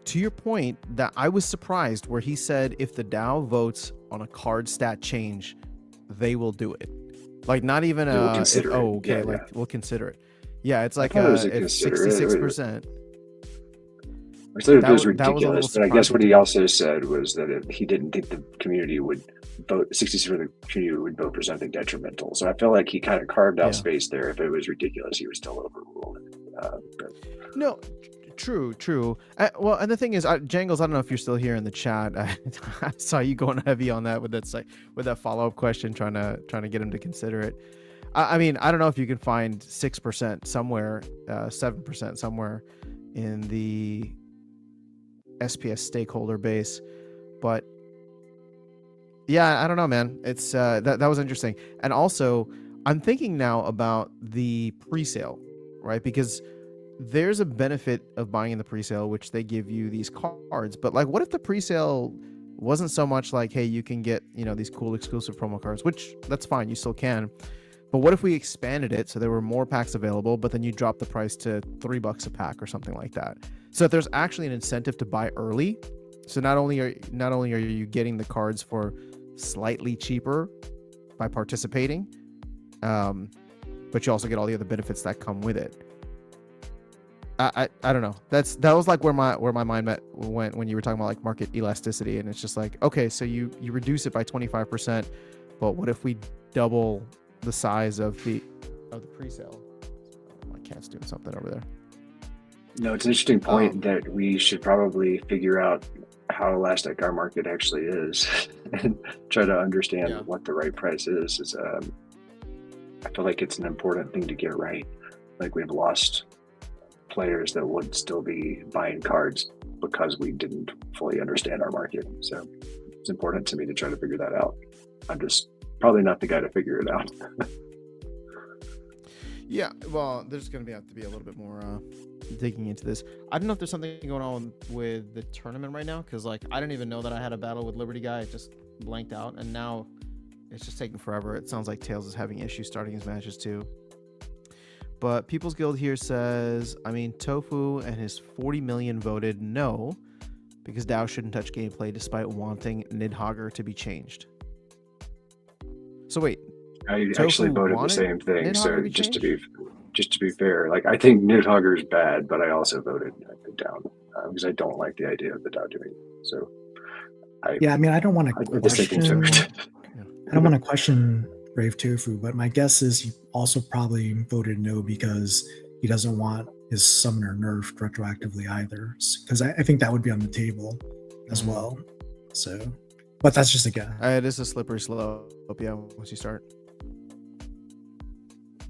To your point, that I was surprised where he said if the DAO votes on a card stat change, they will do it. Like not even we'll consider it. Yeah, it's like it's 66%. I said it was ridiculous, but I guess what he also said was that he didn't think the community would vote, 60% of the community would vote for something detrimental. So I feel like he kind of carved out space there. If it was ridiculous, he was still overruled. No, true. Well, and the thing is, Jangles, I don't know if you're still here in the chat. I saw you going heavy on that with that follow-up question, trying to get him to consider it. I mean, I don't know if you can find 6% somewhere, 7% somewhere in the SPS stakeholder base, but Yeah, I don't know, man. It's that was interesting. And also, I'm thinking now about the pre-sale, right? Because there's a benefit of buying in the pre-sale, which they give you these cards. But like, what if the pre-sale wasn't so much like, hey, you can get, these cool exclusive promo cards, which that's fine, you still can. But what if we expanded it so there were more packs available, but then you drop the price to $3 a pack or something like that? So if there's actually an incentive to buy early, so not only are you getting the cards for slightly cheaper by participating, but you also get all the other benefits that come with it. I don't know. That was like where my mind went when you were talking about like market elasticity, and it's just like, okay, so you reduce it by 25%, but what if we double the size of the pre-sale? My cat's doing something over there. No, it's an interesting point that we should probably figure out how elastic our market actually is and try to understand what the right price is. I feel like it's an important thing to get right. Like, we've lost players that would still be buying cards because we didn't fully understand our market. So it's important to me to try to figure that out. I'm just probably not the guy to figure it out. Yeah, well, there's going to have to be a little bit more digging into this. I don't know if there's something going on with the tournament right now, because like I didn't even know that I had a battle with Liberty guy. It just blanked out, and now it's just taking forever. It sounds like Tails is having issues starting his matches too. But People's Guild here says, Tofu and his 40 million voted no, because DAO shouldn't touch gameplay despite wanting Nidhogger to be changed. So wait, I Tofu actually voted the wanted same thing. Nidhogger So to be just to changed? be fair, like, I think Nidhogger is bad, but I also voted down because I don't like the idea of the DAO doing it. So I don't want to did the same thing. question. I don't want to question Brave Tofu, but my guess is he also probably voted no because he doesn't want his summoner nerfed retroactively either. Because I think that would be on the table as well. So, but that's just a guess. It is a slippery slope. Yeah, once you start.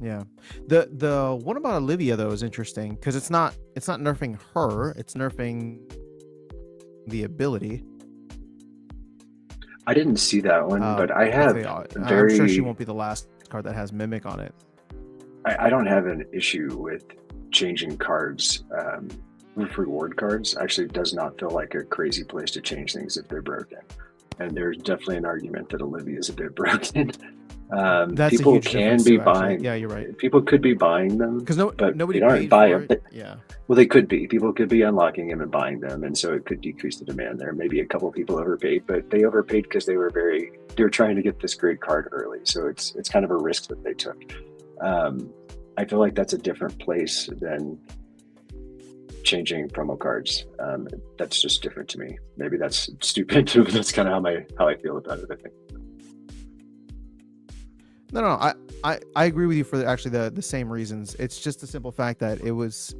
Yeah, the one about Olivia though is interesting because it's not nerfing her, it's nerfing the ability. I didn't see that one, but I have I'm sure she won't be the last card that has Mimic on it. I don't have an issue with changing cards. With reward cards, actually does not feel like a crazy place to change things if they're broken. And there's definitely an argument that Olivia is a bit broken. That's people a huge can be too, buying. Yeah, you're right. People could be buying them because nobody they aren't paid buying for it. Yeah. Well, they could be. People could be unlocking them and buying them, and so it could decrease the demand there. Maybe a couple of people overpaid, but they overpaid because they were trying to get this great card early. So it's kind of a risk that they took. I feel like that's a different place than changing promo cards. That's just different to me. Maybe that's stupid too, but that's kind of how I feel about it, I think. No, I agree with you for actually the same reasons. It's just the simple fact that it was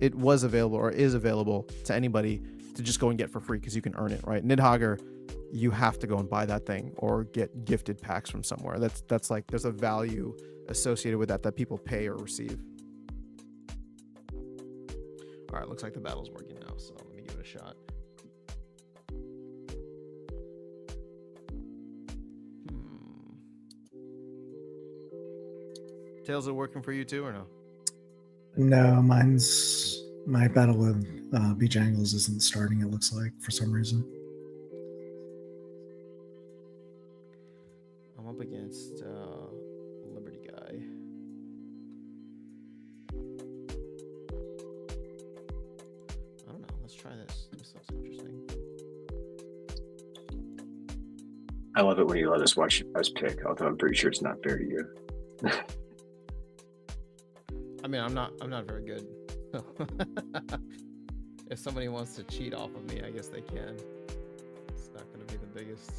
available or is available to anybody to just go and get for free because you can earn it, right? Nidhogger, you have to go and buy that thing or get gifted packs from somewhere. That's like there's a value associated with that people pay or receive. All right, looks like the battle's working now, so let me give it a shot. Tails, are working for you too, or no? No, my battle with Bejangles isn't starting, it looks like, for some reason. I'm up against Liberty guy. I don't know. Let's try this. This looks interesting. I love it when you let us watch us pick, although I'm pretty sure it's not fair to you. I'm not very good. If somebody wants to cheat off of me, I guess they can. It's not going to be the biggest.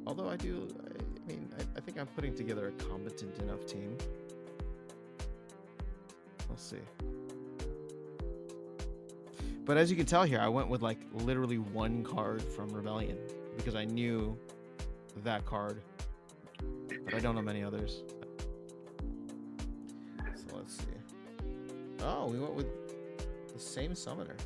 Although I think I'm putting together a competent enough team. We'll see. But as you can tell here, I went with like literally one card from Rebellion because I knew that card, but I don't know many others. So let's see. Oh, we went with the same summoner.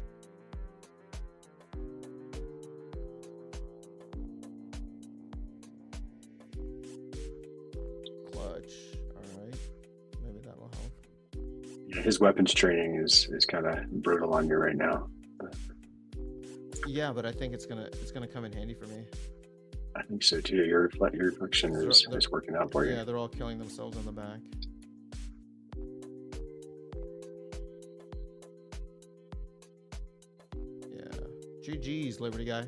His weapons training is kind of brutal on you right now. Yeah, but I think it's gonna come in handy for me. I think so too. Your reflection is working out for you. Yeah, they're all killing themselves on the back. Yeah. GG's, Liberty Guy.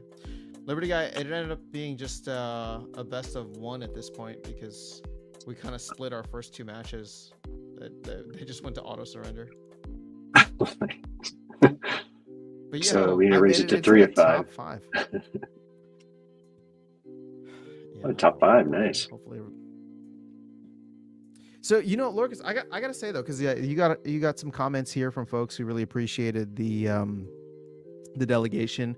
Liberty Guy, it ended up being just a best of one at this point because we kind of split our first two matches. They just went to auto surrender. But yeah, So we I raise made it to into 3 the of 5. top 5. Oh, top 5, nice. Hopefully. So Lorcas, I gotta say though, because you got some comments here from folks who really appreciated the delegation.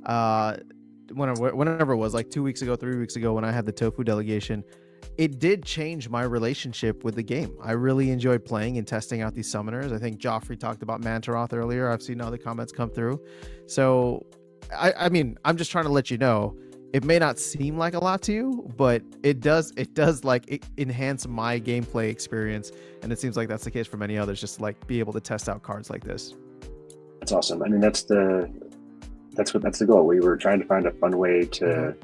Whenever it was, like 2 weeks ago, 3 weeks ago, when I had the tofu delegation, it did change my relationship with the game. I really enjoyed playing and testing out these summoners. I think Joffrey talked about Mantaroth earlier. I've seen other comments come through. So, I mean, I'm just trying to let you know, it may not seem like a lot to you, but it does enhance my gameplay experience. And it seems like that's the case for many others, just to like be able to test out cards like this. That's awesome. I mean, that's the goal. We were trying to find a fun way to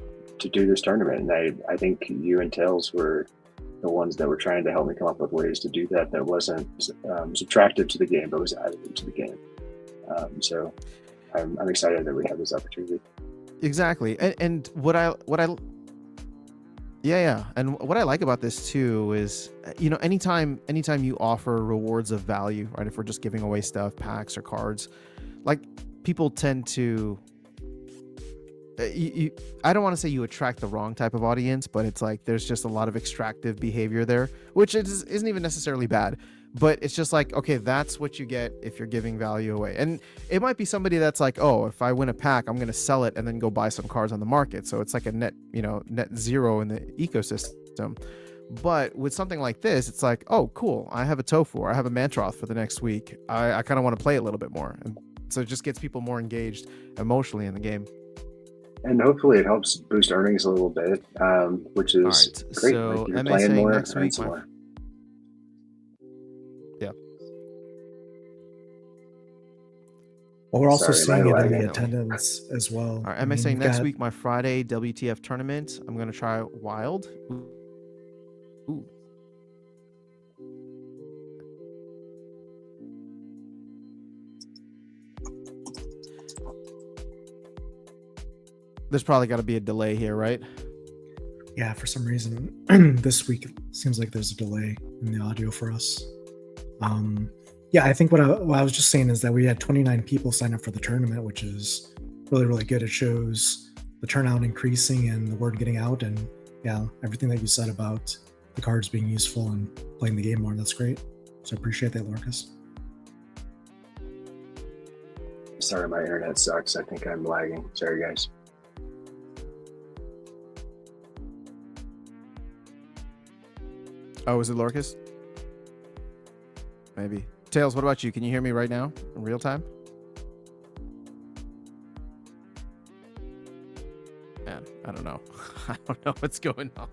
do this tournament, and I think you and Tails were the ones that were trying to help me come up with ways to do that wasn't subtractive to the game, but was additive to the game. So I'm excited that we have this opportunity. Exactly, and and what I like about this too is, anytime you offer rewards of value, right? If we're just giving away stuff, packs or cards, like people tend to. I don't want to say you attract the wrong type of audience, but it's like there's just a lot of extractive behavior there, which isn't even necessarily bad, but it's just like, okay, that's what you get if you're giving value away. And it might be somebody that's like, oh, if I win a pack, I'm going to sell it and then go buy some cards on the market. So it's like a net zero in the ecosystem. But with something like this, it's like, oh, cool, I have a tofu, or I have a Mantaroth for the next week. I kind of want to play it a little bit more. And so it just gets people more engaged emotionally in the game. And hopefully it helps boost earnings a little bit, which is right, great. so Like you're MA playing saying more, next earn week, some more. Yeah. Well, we're also Sorry, seeing it my in the lag. attendance as well. All right, I MA mean, saying we've next got- week, my Friday WTF tournament, I'm going to try Wild. Ooh. There's probably got to be a delay here, right? Yeah, for some reason, this week it seems like there's a delay in the audio for us. Yeah, I think what I was just saying is that we had 29 people sign up for the tournament, which is really, really good. It shows the turnout increasing and the word getting out. And yeah, everything that you said about the cards being useful and playing the game more, that's great. So appreciate that, Lorcas. Sorry, my internet sucks. I think I'm lagging. Sorry, guys. Oh, is it Lorcas? Maybe. Tails, what about you? Can you hear me right now in real time? Man, I don't know. I don't know what's going on.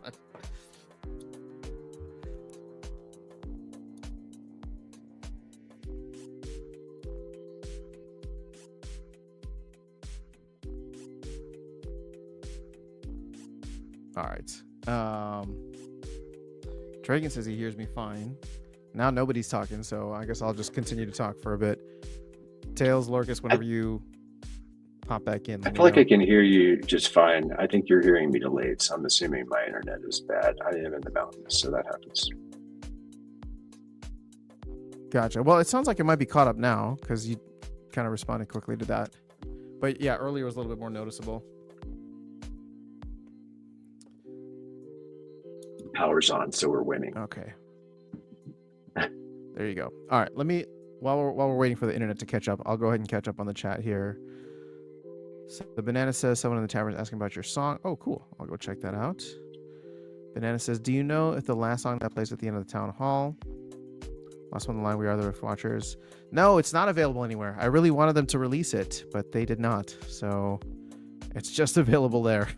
All right. Dragon says he hears me fine. Now nobody's talking, so I guess I'll just continue to talk for a bit. Tails, Lorcas, whenever you pop back in. I feel like I can hear you just fine. I think you're hearing me delayed, so I'm assuming my internet is bad. I am in the mountains, so that happens. Gotcha. Well, it sounds like it might be caught up now because you kind of responded quickly to that. But yeah, earlier was a little bit more noticeable. Power's on, so we're winning. Okay. There you go. All right. Let me while we're waiting for the internet to catch up, I'll go ahead and catch up on the chat here. So the Banana says someone in the tavern is asking about your song. Oh, cool. I'll go check that out. Banana says, do you know if the last song that plays at the end of the town hall? Last one on the line, we are the Rift Watchers. No, it's not available anywhere. I really wanted them to release it, but they did not. So it's just available there.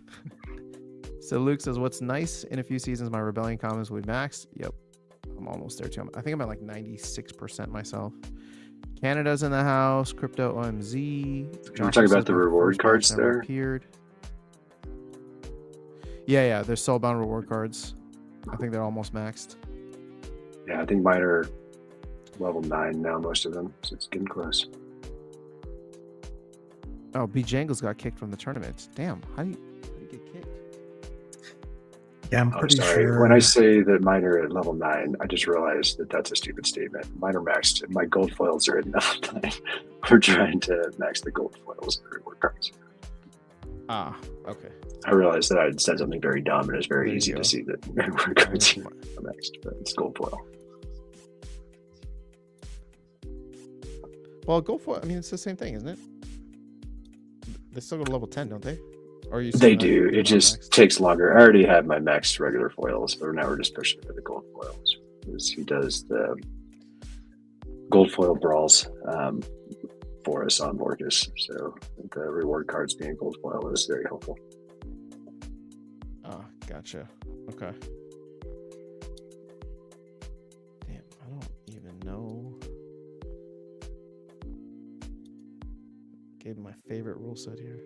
So Luke says, what's nice in a few seasons, my Rebellion comments will be maxed. Yep. I'm almost there too. I think I'm at like 96% myself. Canada's in the house. Crypto OMZ. We're talking about the reward cards there. Appeared. Yeah. They're soulbound reward cards. I think they're almost maxed. Yeah, I think mine are level 9 now, most of them. So it's getting close. Oh, B Jangles got kicked from the tournament. Damn, how do you get kicked? Yeah, I'm pretty sorry. sure. When I say that mine are at level 9, I just realized that that's a stupid statement. Mine are maxed. My gold foils are at level 9. We're trying to max the gold foils and reward cards. Ah, okay. I realized that I had said something very dumb, and it was very There you easy go. to see that reward cards are maxed, but it's gold foil. Well, go for it. I mean, it's the same thing, isn't it? They still go to level 10, don't they? Or are you? They saying that do. they're It not just maxed? takes longer. I already have my maxed regular foils, but now we're just pushing for the gold foils. Because he does the gold foil brawls for us on Morgus. So the reward cards being gold foil is very helpful. Oh, gotcha. Okay. Damn, I don't even know. Gave my favorite rule set here.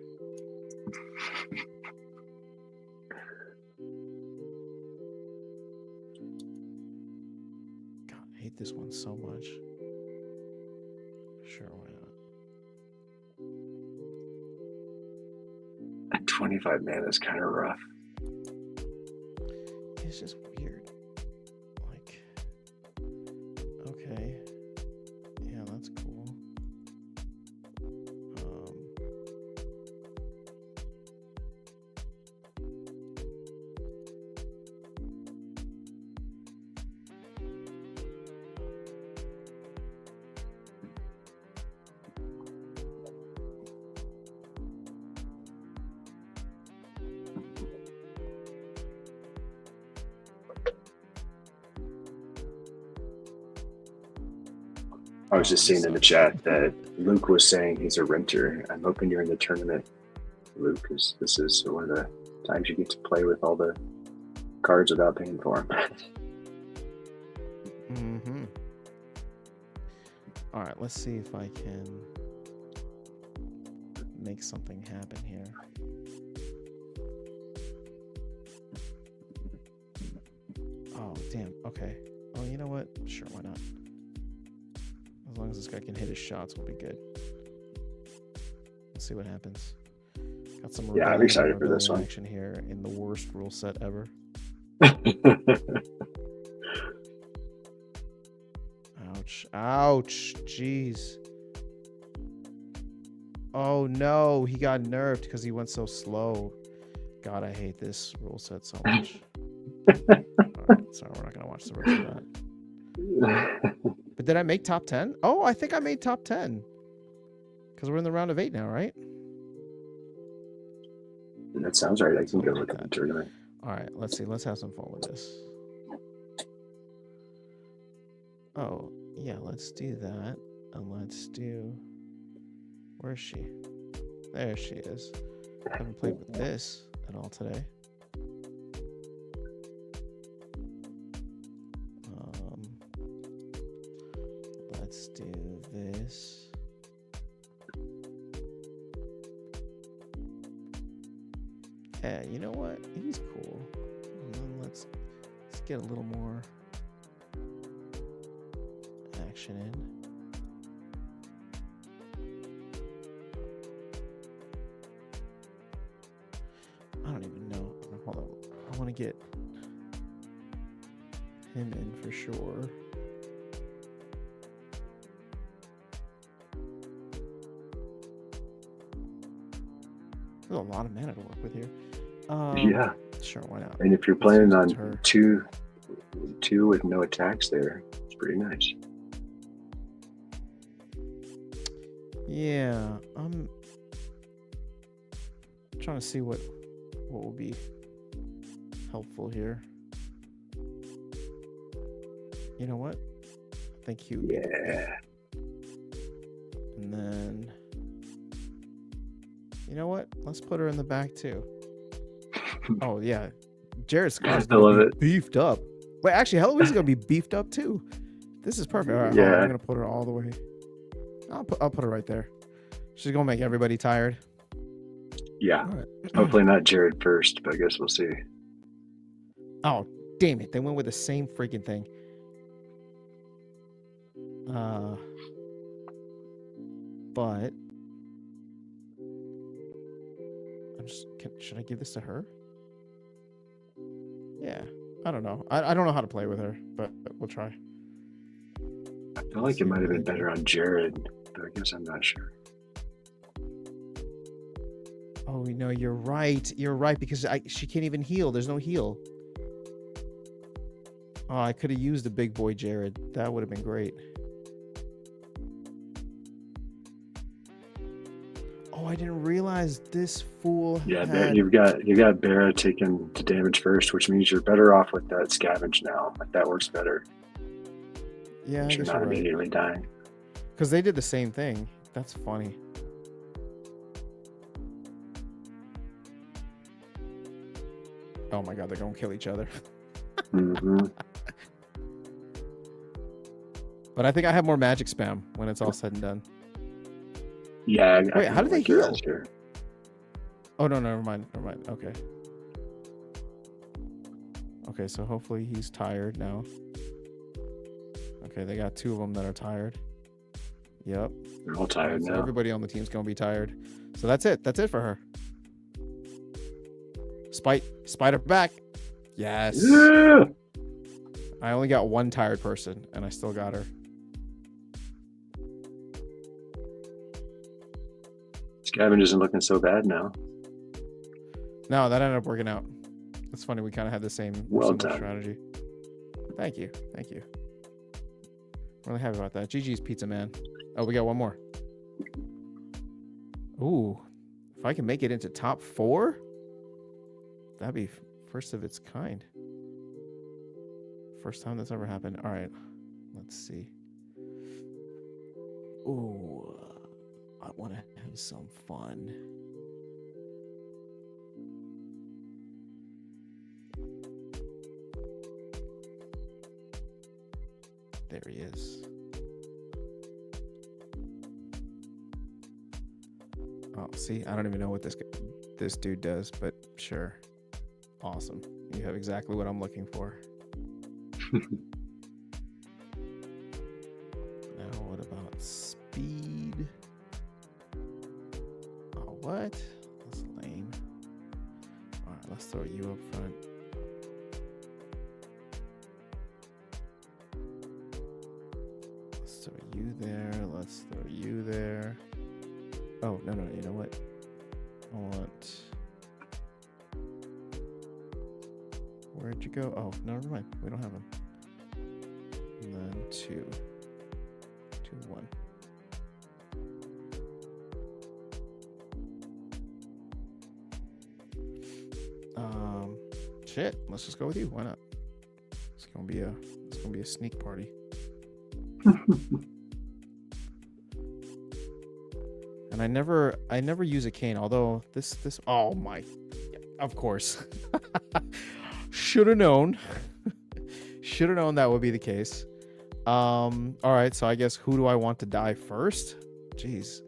God, I hate this one so much. Sure, why not? At 25 mana is kind of rough. It's just weird. Like, okay. Yeah, that's cool. I was just seeing in the chat that Luke was saying he's a renter. I'm hoping you're in the tournament, Luke, because this is one of the times you get to play with all the cards without paying for them. Mm-hmm. All right, let's see if I can make something happen here. Oh, damn. Okay. Oh, you know what? Sure, why not? As long as this guy can hit his shots, we'll be good. Let's see what happens. Got some Yeah, I'm excited for this one. action here in the worst rule set ever. Ouch. Ouch. Jeez. Oh no, he got nerfed because he went so slow. God, I hate this rule set so much. Alright, sorry, we're not gonna watch the rest of that. But did I make top 10? Oh, I think I made top 10. Because we're in the round of 8 now, right? That sounds right. I can go Something look like at the that. tournament. All right, let's see. Let's have some fun with this. Oh, yeah, let's do that. And let's do... Where is she? There she is. I haven't played with this at all today. Let's do this. Yeah, you know what? He's cool. And then let's get a little more action in. I don't even know. Hold on. I want to get him in for sure. There's a lot of mana to work with here. Yeah. Sure, why not? And if you're Let's planning use on her. two with no attacks there, it's pretty nice. Yeah, I'm trying to see what will be helpful here. You know what? I think he would be good. Yeah. And then, you know what? Let's put her in the back too. Oh yeah, Jared Scar's I love it. beefed up. Wait, actually, Heloise is gonna be beefed up too. This is perfect. All right, hold on, Yeah. I'm gonna put her all the way. I'll put her right there. She's gonna make everybody tired. Yeah. All right. Hopefully not Jared first, but I guess we'll see. Oh, damn it! They went with the same freaking thing. But should I give this to her? Yeah, I don't know. I don't know how to play with her, but we'll try. I feel like it might have been better on Jared, but I guess I'm not sure. Oh no, you're right. You're right because she can't even heal. There's no heal. Oh, I could have used the big boy Jared. That would have been great. Oh, I didn't realize this fool. Yeah, had... you got Barra taking the damage first, which means you're better off with that scavenge now. Like that works better. Yeah, I You're guess not you're right. immediately dying. Because they did the same thing. That's funny. Oh my god, they're gonna kill each other. Mm-hmm. But I think I have more magic spam when it's all said and done. Yeah. Wait, how do they heal? Here. Oh no, never mind. Never mind. Okay. Okay, so hopefully he's tired now. Okay, they got 2 of them that are tired. Yep. They're all tired So now. everybody on the team's gonna be tired. So that's it. That's it for her. Spider back. Yes. Yeah. I only got 1 tired person, and I still got her. Scavenge isn't looking so bad now. No, that ended up working out. It's funny. We kind of had the same Well similar done. strategy. Thank you. Really happy about that. GG's Pizza Man. Oh, we got 1 more. Ooh, if I can make it into top 4, that'd be first of its kind. First time that's ever happened. All right, let's see. Ooh, I want to have some fun. There he is. Oh, see, I don't even know what this dude does, but sure. Awesome. You have exactly what I'm looking for. Now, what about speed? Oh, what? That's lame. All right, let's throw you up front. Let's throw you there. Let's throw you there. Oh, no, you know what? I want... Where'd you go? Oh, no, never mind. We don't have him. And then 2, 1. Shit. Let's just go with you. Why not? It's gonna be a sneak party. And I never use a cane, although this oh my, of course. Should have known that would be the case. All right, so I guess who do I want to die first? Jeez.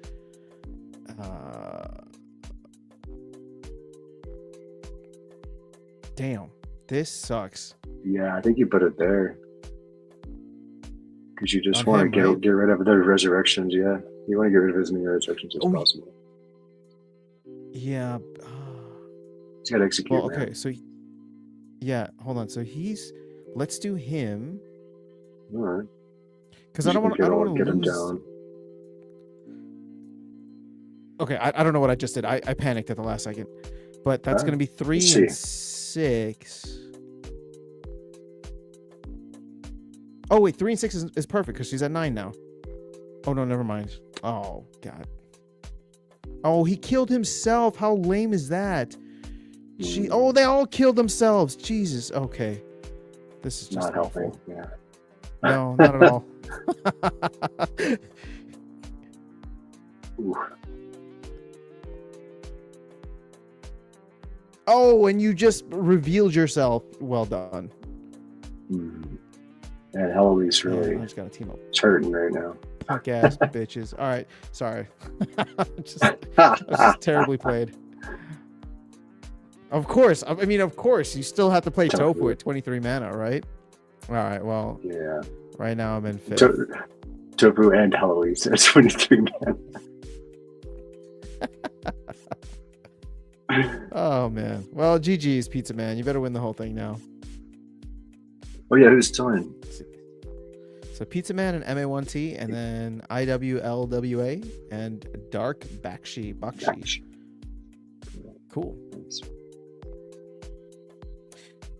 Damn, this sucks. Yeah, I think you put it there. Because you just On want him, to right? get rid of their resurrections, yeah. You want to get rid of as many resurrections as Oh, possible. Yeah. He's got to execute. Well, man. okay, so yeah, hold on. So let's do him All right. because I don't want to get him lose. down. Okay, I don't know what I just did. I panicked at the last second, but that's Alright, going to be 3 let's and see. 6. Oh wait, 3 and 6 is perfect because she's at 9 now. Oh no, never mind. Oh god. Oh, he killed himself. How lame is that? Oh, they all killed themselves. Jesus. Okay. This is just Not awful. helping. Yeah. No, not at all. Ooh. Oh, and you just revealed yourself. Well done. And Heloise Yeah, really I just got a team up. is hurting right now. Punk ass bitches. All right, sorry. That's just terribly played. Of course, I mean, of course, you still have to play Tofu at 23 mana, right? All right, well, Yeah. right now I'm in fifth. Tofu and Heloise at 23 man. Oh man. Well, GG's Pizza Man. You better win the whole thing now. Oh yeah, who's still in? So Pizza Man and MA1T, and then IWLWA and Dark Bakshi. Cool.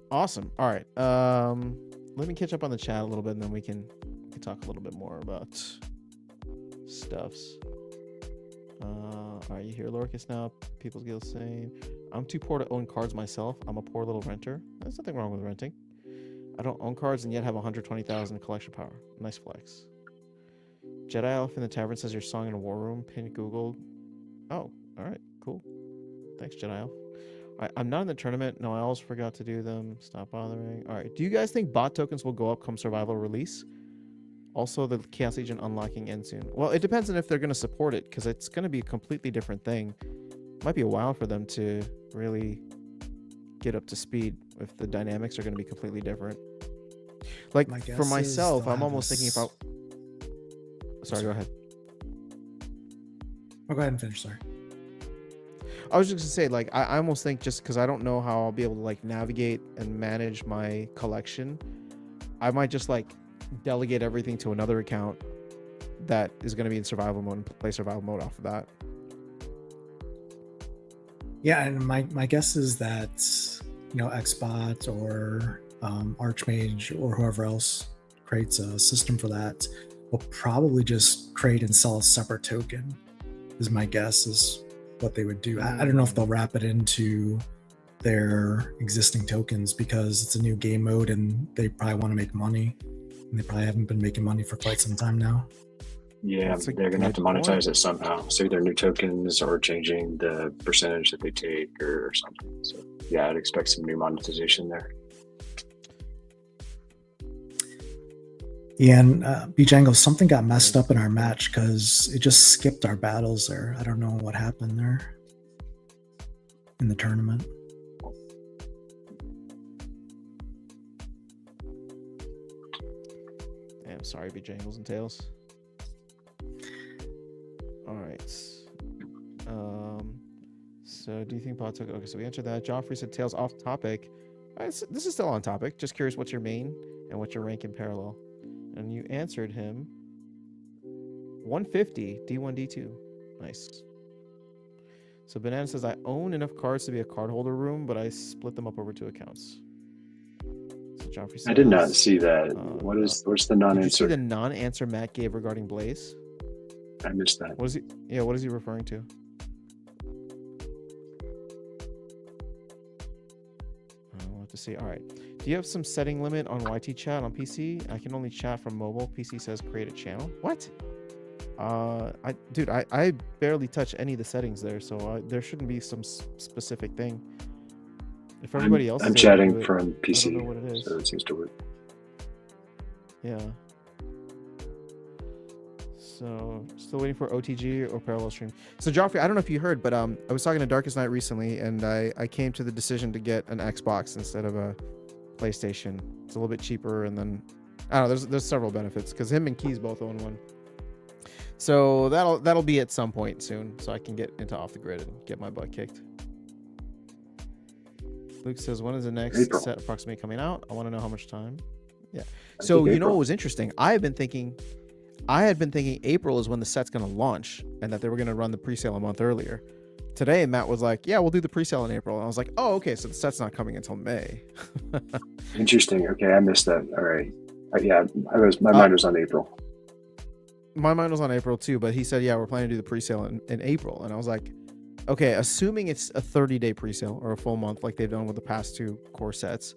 Awesome. All right. Let me catch up on the chat a little bit, and then we can talk a little bit more about stuffs. Are you here, Lorcus? Now People's Guild saying I'm too poor to own cards myself. I'm a poor little renter. There's nothing wrong with renting. I don't own cards and yet have 120,000 collection power. Nice flex. Jedi Elf in the Tavern says your song in a war room. Pin Google. Oh, all right, cool. Thanks, Jedi Elf. All right, I'm not in the tournament. No, I always forgot to do them. Stop bothering. All right, do you guys think bot tokens will go up come survival release? Also, the Chaos Agent unlocking ends soon. Well, it depends on if they're going to support it, because it's going to be a completely different thing. Might be a while for them to really get up to speed if the dynamics are going to be completely different. Like, for myself, I'm almost thinking about... Sorry, go ahead. Oh, go ahead and finish, sorry. I was just going to say, like, I almost think just because I don't know how I'll be able to, like, navigate and manage my collection, I might just, like, delegate everything to another account that is going to be in survival mode and play survival mode off of that. Yeah, and my guess is that, you know, Xbot or Archmage or whoever else creates a system for that will probably just create and sell a separate token, is my guess, is what they would do. I don't know if they'll wrap it into their existing tokens because it's a new game mode and they probably want to make money. And they probably haven't been making money for quite some time now. Yeah, they're going to have to monetize it somehow. So either new tokens or changing the percentage that they take or something. So yeah, I'd expect some new monetization there. Yeah, and Bjango, something got messed up in our match because it just skipped our battles there. I don't know what happened there in the tournament. I'm sorry, be Jangles and Tails. All right. So do you think bot token? Okay, so we answered that. Joffrey said Tails off topic. This is still on topic. Just curious, what's your main and what's your rank in parallel? And you answered him 150 D1 D2. Nice. So Banana says I own enough cards to be a card holder room, but I split them up over 2 accounts. Says, I did not see that. What's the non-answer? Did you see the non-answer Matt gave regarding Blaze? I missed that. What is he? Yeah, what is he referring to? I'll have to see. All right. Do you have some setting limit on YT chat on PC? I can only chat from mobile. PC says create a channel. What? I barely touch any of the settings there, so there shouldn't be some specific thing. If everybody else, I'm chatting from PC, I don't know what it is. so it seems to work. Yeah. So still waiting for OTG or parallel stream. So Joffrey, I don't know if you heard, but I was talking to Darkest Night recently, and I came to the decision to get an Xbox instead of a PlayStation. It's a little bit cheaper, and then I don't know. There's several benefits because him and Keys both own one. So that'll be at some point soon, so I can get into Off the Grid and get my butt kicked. Luke says, when is the next set approximately coming out? I want to know how much time. Yeah. So you know what was interesting? I had been thinking April is when the set's going to launch and that they were going to run the presale a month earlier. Today, Matt was like, yeah, we'll do the presale in April. And I was like, oh, okay. So the set's not coming until May. Interesting. Okay. I missed that. All right. Yeah. My mind was on April. My mind was on April too, but he said, yeah, we're planning to do the presale in April. And I was like, okay, assuming it's a 30-day presale or a full month like they've done with the past 2 core sets,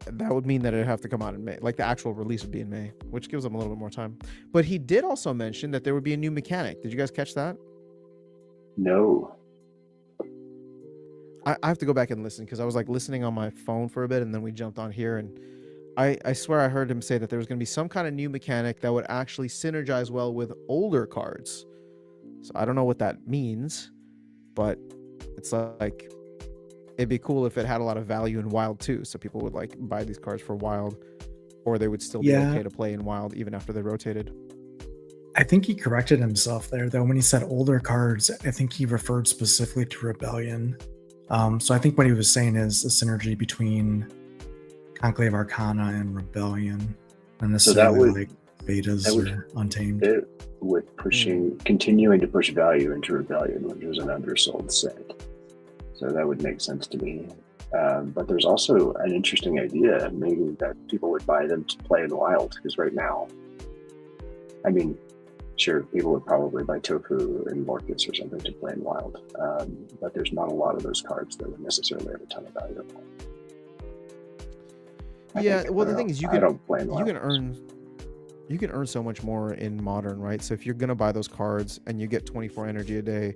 that would mean that it'd have to come out in May. Like the actual release would be in May, which gives them a little bit more time. But he did also mention that there would be a new mechanic. Did you guys catch that? No. I have to go back and listen because I was like listening on my phone for a bit and then we jumped on here and I swear I heard him say that there was going to be some kind of new mechanic that would actually synergize well with older cards. So I don't know what that means, but it's like it'd be cool if it had a lot of value in Wild too, so people would like buy these cards for Wild, or they would still be Yeah. okay to play in Wild even after they rotated. I think he corrected himself there, though. When he said older cards, I think he referred specifically to Rebellion. So I think what he was saying is a synergy between Conclave Arcana and Rebellion, not necessarily would- like betas that would- or Untamed. It with continuing to push value into Rebellion, which was an undersold set. So that would make sense to me. But there's also an interesting idea, maybe, that people would buy them to play in Wild, because right now, I mean, sure, people would probably buy Tofu and Morcus or something to play in Wild, but there's not a lot of those cards that would necessarily have a ton of value. Well, the thing is, you I don't play in you Wild. can earn so much more in Modern, right? So if you're gonna buy those cards and you get 24 energy a day,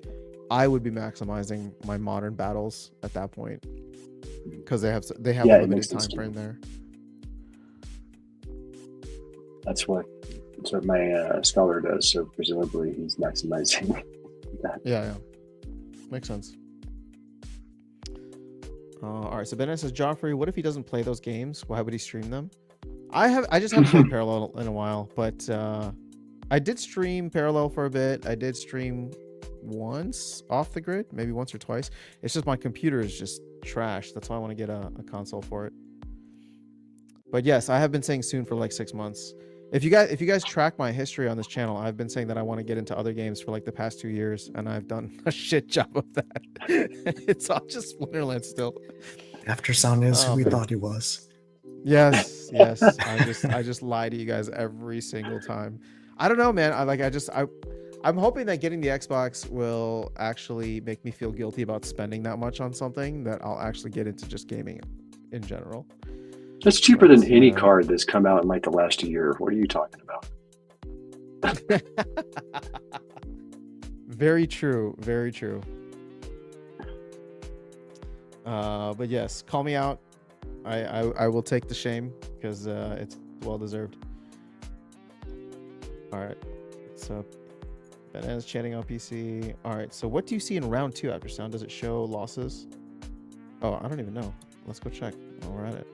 I would be maximizing my Modern battles at that point, because they have Yeah, a it limited makes sense time to frame me. there. That's what my scholar does. So presumably he's maximizing that. Yeah, makes sense. All right, so Ben says, Joffrey, what if he doesn't play those games? Why would he stream them? I just haven't played Parallel in a while, but I did stream Parallel for a bit. I did stream once off the grid, maybe once or twice. It's just my computer is just trash. That's why I want to get a console for it. But yes, I have been saying soon for like 6 months. If you guys track my history on this channel, I've been saying that I want to get into other games for like the past 2 years, and I've done a shit job of that. It's all just Splinterlands still. After Sound is who we man. thought he was. Yes. I just lie to you guys every single time. I don't know, man. I'm hoping that getting the Xbox will actually make me feel guilty about spending that much on something, that I'll actually get into just gaming in general. That's cheaper than But, any card that's come out in like the last year. What are you talking about? Very true. Very true. But yes, call me out. I will take the shame, because it's well deserved. All right. So Bananas chatting on PC. All right. So what do you see in round 2 after Sound? Does it show losses? Oh, I don't even know. Let's go check while we're at it.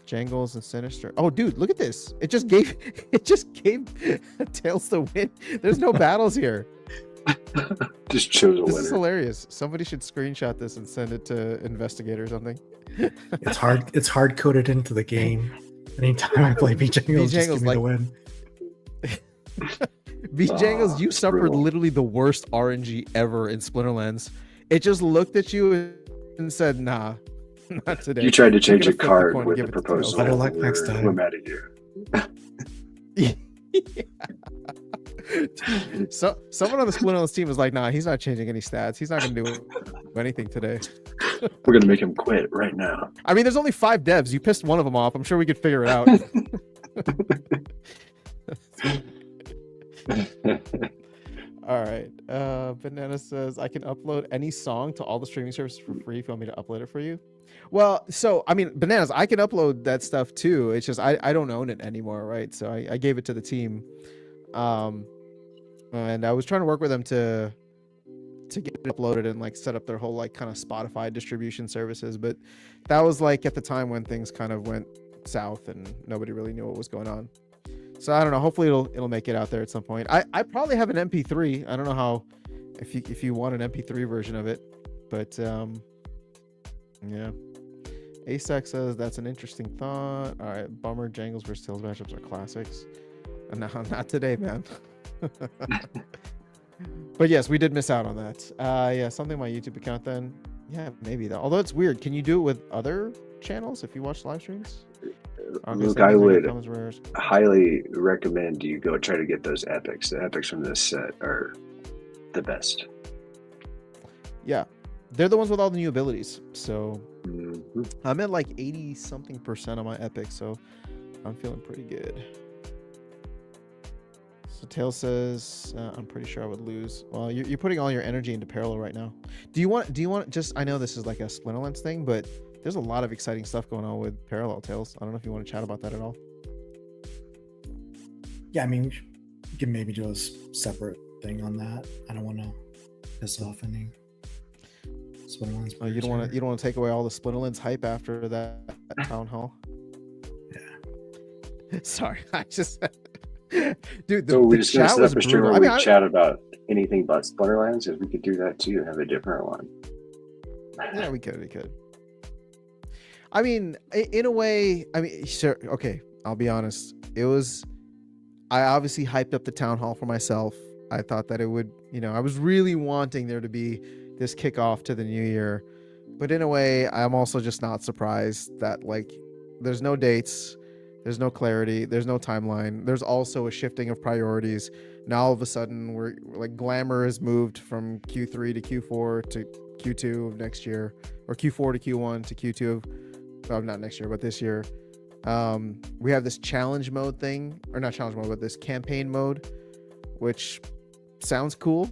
Jangles and Sinister. Oh, dude, look at this. It just gave Tails the win. There's no battles here. Just chose a This is winner. hilarious. Somebody should screenshot this and send it to Investigate or something. It's hard coded into the game. Anytime I play Bjangles, just give me like- the win. Jangles, you it's suffered brutal. literally the worst RNG ever in Splinterlands. It just looked at you and said, "Nah, not today." You tried to change You're a gonna flip the card coin and with give the it to proposal. Better luck next time. We're mad at you. So someone on the Splinterlands team was like, "Nah, he's not changing any stats. He's not gonna do anything today." We're gonna make him quit right now. I mean, there's only 5 devs. You pissed one of them off. I'm sure we could figure it out. All right. Banana says, I can upload any song to all the streaming services for free if you want me to upload it for you. Well, so, I mean, Bananas, I can upload that stuff too. It's just, I don't own it anymore, right? So I gave it to the team. And I was trying to work with them to get it uploaded and like set up their whole like kind of Spotify distribution services. But that was like at the time when things kind of went south and nobody really knew what was going on. So I don't know. Hopefully it'll make it out there at some point. I probably have an MP3. I don't know how, if you want an MP3 version of it, but yeah. ASAC says that's an interesting thought. All right, bummer. Jangles versus Tails matchups are classics. And not today, man. But yes, we did miss out on that. Yeah, something on my YouTube account then. Yeah, maybe though. Although it's weird. Can you do it with other channels if you watch live streams? Look, I would highly recommend you go try to get those epics. The epics from this set are the best. Yeah, they're the ones with all the new abilities. So Mhm. I'm at like 80-something% on my epic, so I'm feeling pretty good. So Tail says, I'm pretty sure I would lose. Well, you're putting all your energy into Parallel right now. Do you want just, I know this is like a Splinterlands thing, but there's a lot of exciting stuff going on with Parallel Tales. I don't know if you want to chat about that at all. Yeah, I mean, we can maybe do a separate thing on that. I don't want to piss off any Splinterlands. You don't want to take away all the Splinterlands hype after that town hall. Yeah. Sorry, I just dude. So we The just gonna chat set was up a stream brutal. where I we mean, chat about anything but Splinterlands, because we could do that too. Have a different one. yeah, we could. I mean, in a way, I mean, sure. Okay, I'll be honest. I obviously hyped up the town hall for myself. I thought that it would, I was really wanting there to be this kickoff to the new year. But in a way, I'm also just not surprised that, like, there's no dates, there's no clarity, there's no timeline. There's also a shifting of priorities. Now all of a sudden, we're like, Glamour has moved from Q3 to Q4 to Q2 of next year, or Q4 to Q1 to Q2 of, not next year, but this year. We have this challenge mode thing, or not challenge mode, but this campaign mode, which sounds cool.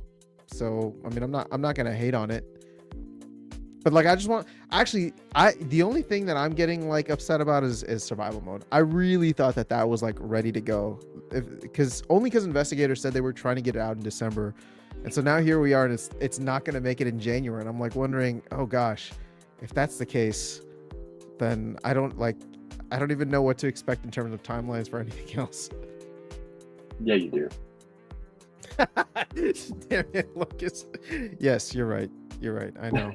So, I mean, I'm not gonna hate on it. But like, the only thing that I'm getting like upset about is survival mode. I really thought that was like ready to go, because investigators said they were trying to get it out in December, and so now here we are, and it's not going to make it in January. And I'm like wondering, oh gosh, if that's the case, then I don't even know what to expect in terms of timelines for anything else. Yeah, you do. Damn it, Lucas. Yes, you're right. I know.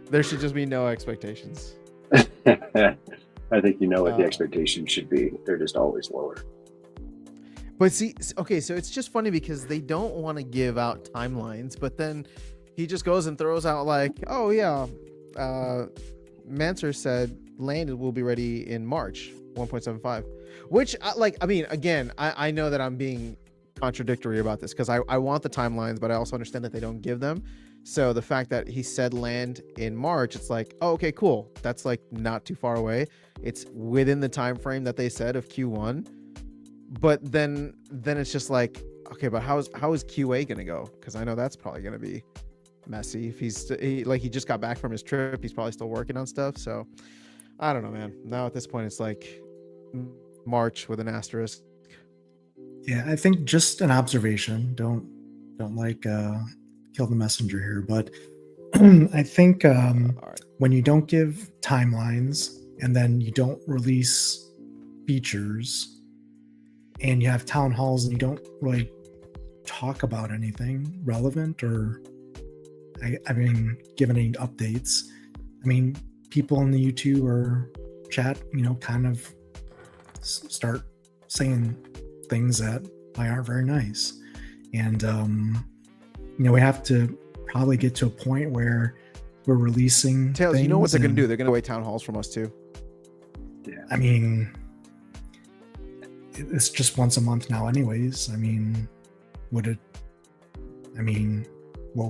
There should just be no expectations. I think you know what the expectation should be. They're just always lower. But see, okay, so it's just funny because they don't want to give out timelines, but then he just goes and throws out like, oh yeah, Manser said land will be ready in March 1.75, which I know that I'm being contradictory about this, because I want the timelines, but I also understand that they don't give them. So the fact that he said land in March, it's like, oh, okay, cool. That's like not too far away. It's within the time frame that they said of Q1. But then it's just like, okay, but how is QA gonna go? Because I know that's probably gonna be messy. If he just got back from his trip, he's probably still working on stuff. So I don't know, man. Now at this point, it's like March with an asterisk. Yeah, I think just an observation. Don't like kill the messenger here, but I think Right. when you don't give timelines and then you don't release features and you have town halls and you don't really talk about anything relevant, or I mean, give any updates. I mean, people in the YouTube or chat, kind of start saying things that aren't very nice. And, we have to probably get to a point where we're releasing Tails, you know what they're going to and- do? They're going to wait town halls from us too. Yeah. I mean, it's just once a month now anyways. I mean, what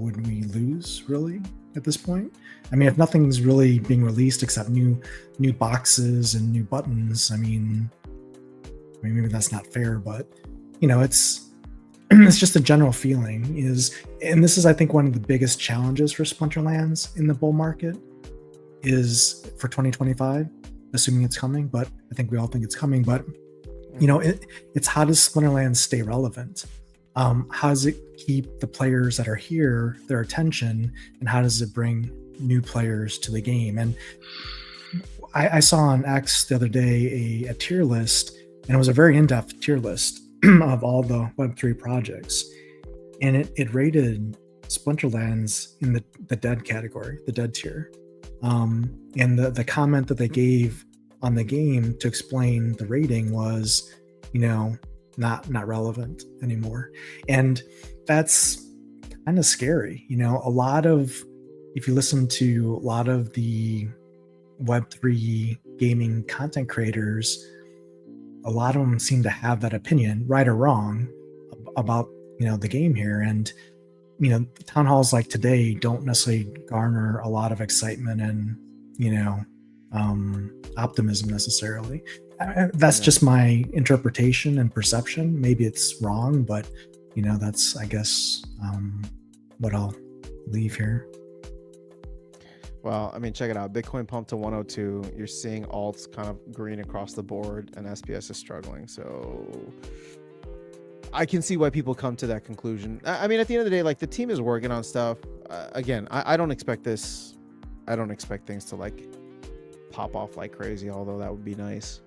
would we lose really at this point? I mean, if nothing's really being released except new boxes and new buttons, I mean maybe that's not fair, but it's just a general feeling and this is, I think, one of the biggest challenges for Splinterlands in the bull market is for 2025, assuming it's coming, but I think we all think it's coming. But it's how does Splinterlands stay relevant? How does it keep the players that are here their attention, and how does it bring new players to the game? And I saw on X the other day a tier list, and it was a very in-depth tier list of all the Web3 projects, and it rated Splinterlands in the dead category, the dead tier. And the comment that they gave on the game to explain the rating was, not relevant anymore. And that's kind of scary. If you listen to a lot of the Web3 gaming content creators, a lot of them seem to have that opinion, right or wrong, about the game here. And town halls like today don't necessarily garner a lot of excitement and optimism necessarily. That's just my interpretation and perception. Maybe it's wrong, but that's, I guess, what I'll leave here. Well, I mean, check it out. Bitcoin pumped to 102. You're seeing alts kind of green across the board, and SPS is struggling. So I can see why people come to that conclusion. I mean, at the end of the day, like the team is working on stuff. Again, I don't expect this. I don't expect things to like pop off like crazy, although that would be nice.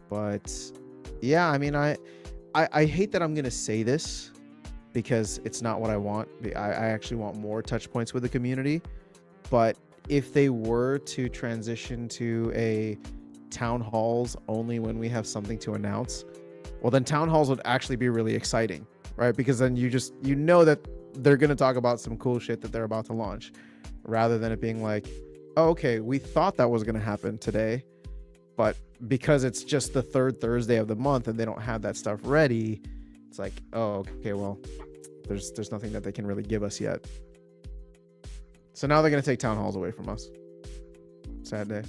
But yeah, I mean, I hate that I'm going to say this because it's not what I want. I actually want more touch points with the community. But if they were to transition to a town halls only when we have something to announce, well, then town halls would actually be really exciting, right? Because then you know that they're going to talk about some cool shit that they're about to launch, rather than it being like, oh, okay, we thought that was going to happen today, but because it's just the third Thursday of the month and they don't have that stuff ready, it's like, oh, okay, well, there's nothing that they can really give us yet. So now they're going to take town halls away from us. Sad day.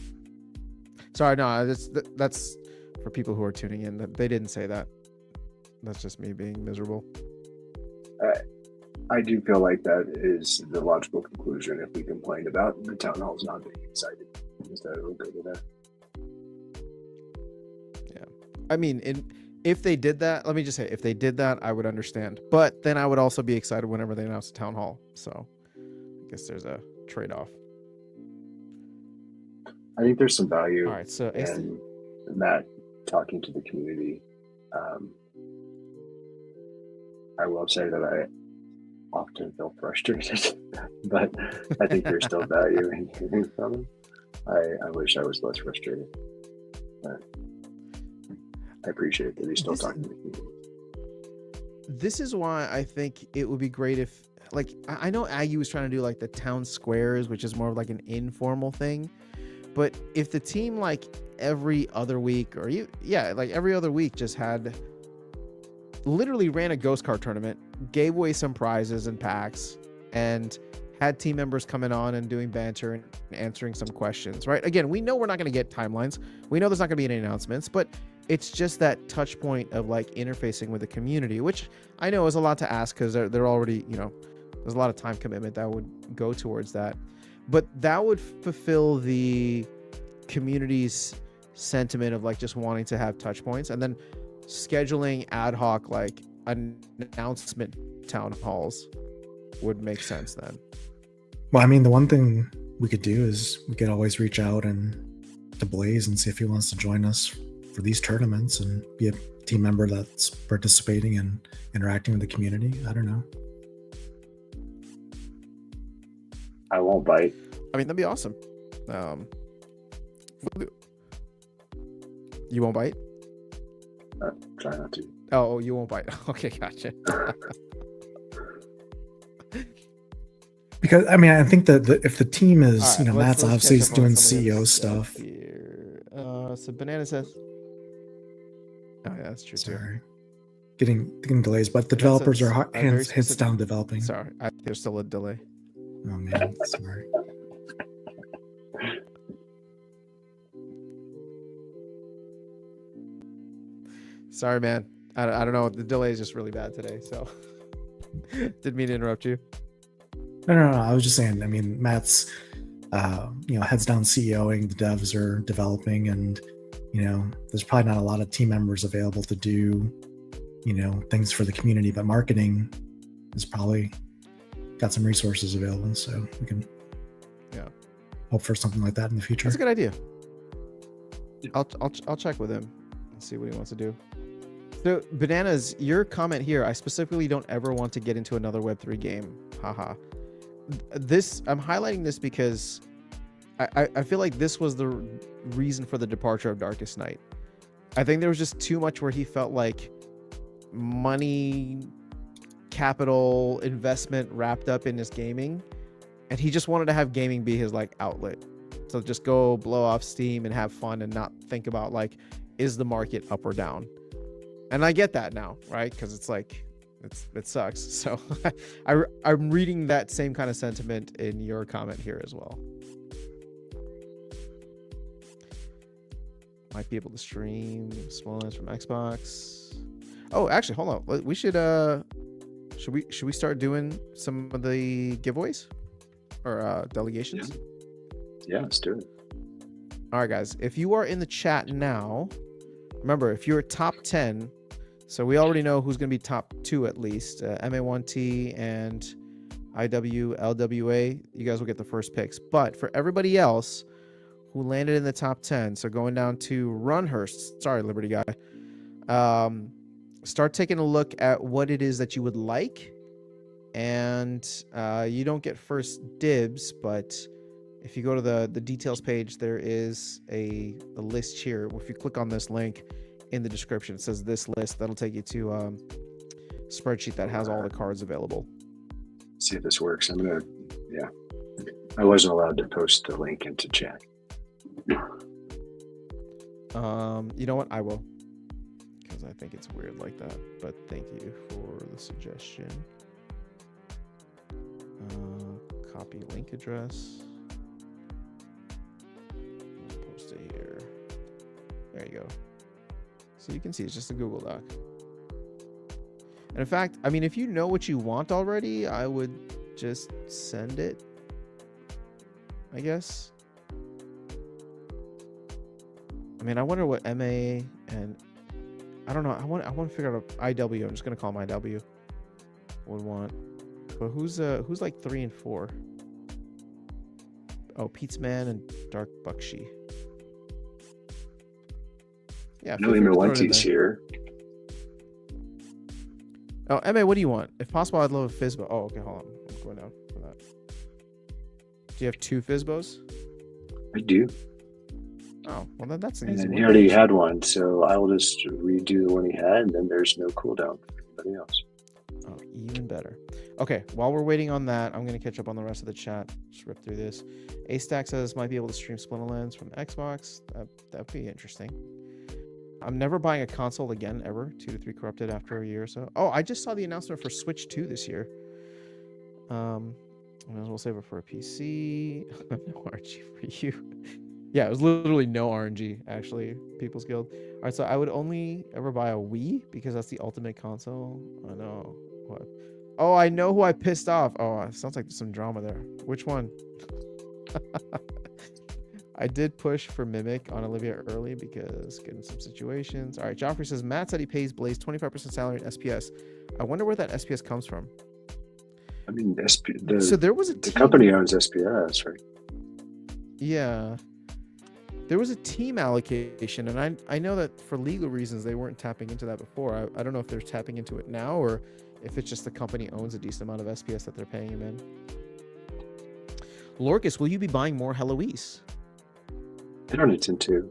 Sorry, no, that's for people who are tuning in. They didn't say that. That's just me being miserable. I do feel like that is the logical conclusion if we complained about the town halls not being excited. Instead of go to that. Yeah. I mean, if they did that, let me just say, if they did that, I would understand. But then I would also be excited whenever they announce a town hall. So I guess there's a trade-off. I think there's some value All right, so in Matt talking to the community. I will say that I often feel frustrated, but I think there's still value in hearing from him. I wish I was less frustrated, but I appreciate that he's still talking to the community. This is why I think it would be great if, like, I know Aggie was trying to do like the town squares, which is more of like an informal thing, but if the team like every other week or like every other week just had literally ran a ghost card tournament, gave away some prizes and packs, and had team members coming on and doing banter and answering some questions, right? Again, we know we're not going to get timelines. We know there's not going to be any announcements, but it's just that touch point of like interfacing with the community, which I know is a lot to ask because they're already, there's a lot of time commitment that would go towards that. But that would fulfill the community's sentiment of like just wanting to have touch points, and then scheduling ad hoc like announcement town halls would make sense then. Well, I mean, the one thing we could do is we could always reach out to Blaze and see if he wants to join us for these tournaments and be a team member that's participating and interacting with the community. I don't know. I won't bite. I mean, that'd be awesome. You won't bite? Try not to. Oh, you won't bite. Okay, gotcha. Because I mean, I think that if the team is, All right, Matt's let's obviously catch up on doing some of CEO this stuff. Here. So Banana says, oh yeah, that's true too. Sorry, getting delays, but the That's developers are a very heads specific- down developing. Sorry, there's still a delay. Oh man, sorry. Sorry, man. I don't know. The delay is just really bad today, so didn't mean to interrupt you. No. I was just saying. I mean, Matt's, heads down CEOing. The devs are developing, and there's probably not a lot of team members available to do, things for the community. But marketing is probably got some resources available, so we can, hope for something like that in the future. That's a good idea. I'll check with him and see what he wants to do. So Bananas, your comment here, I specifically don't ever want to get into another Web3 game. Haha. I'm highlighting this because I feel like this was the reason for the departure of Darkest Night. I think there was just too much where he felt like money, capital, investment wrapped up in his gaming, and he just wanted to have gaming be his like outlet. So just go blow off steam and have fun and not think about like, is the market up or down? And I get that now, right? Because it's like, it sucks. So I'm reading that same kind of sentiment in your comment here as well. Might be able to stream Smolens from Xbox. Oh, actually, hold on. We should we start doing some of the giveaways? or delegations? Yeah, let's do it. All right, guys. If you are in the chat now, remember, if you're top 10, so we already know who's going to be top 2 at least, MA1T and IWLWA, you guys will get the first picks. But for everybody else who landed in the top 10, so going down to Runhurst, sorry, Liberty guy, start taking a look at what it is that you would like. And you don't get first dibs, but if you go to the details page, there is a list here. If you click on this link in the description, it says this list. That'll take you to a spreadsheet that has all the cards available. See if this works. I wasn't allowed to post the link into chat. You know what? I will, because I think it's weird like that. But thank you for the suggestion. Copy link address. Post it here. There you go. So you can see it's just a Google Doc. And in fact, I mean, if you know what you want already, I would just send it, I guess. I mean, I wonder what MA and I don't know. I want to figure out what IW. I'm just gonna call them IW. Would want. But who's like 3 and 4? Oh, Pete's Man and Dark Bakshi. Yeah, No, MA1T's here. Oh, MA, what do you want? If possible, I'd love a Fizbo. Oh, okay, hold on. I'm going down for that. Do you have 2 Fizbos? I do. Oh, well, then that's an And easy then one. he already had one, so I'll just redo the one he had, and then there's no cooldown for anybody else. Oh, even better. Okay, while we're waiting on that, I'm going to catch up on the rest of the chat. Just rip through this. A-Stack says might be able to stream Splinterlands from Xbox. That'd be interesting. I'm never buying a console again, ever. 2 to 3 corrupted after a year or so. Oh, I just saw the announcement for Switch 2 this year. Might as well save it for a PC. No RNG for you. Yeah, it was literally no RNG, actually, People's Guild. All right, so I would only ever buy a Wii because that's the ultimate console. I know. What? Oh, I know who I pissed off. Oh, it sounds like there's some drama there. Which one? I did push for Mimic on Olivia early because getting some situations. All right, Joffrey says, Matt said he pays Blaze 25% salary in SPS. I wonder where that SPS comes from. I mean, So there was a the team, company owns SPS, right? yeah. There was a team allocation, and I know that for legal reasons they weren't tapping into that before. I don't know if they're tapping into it now or if it's just the company owns a decent amount of SPS that they're paying him in. Lorcus, will you be buying more Heloise? I don't intend to.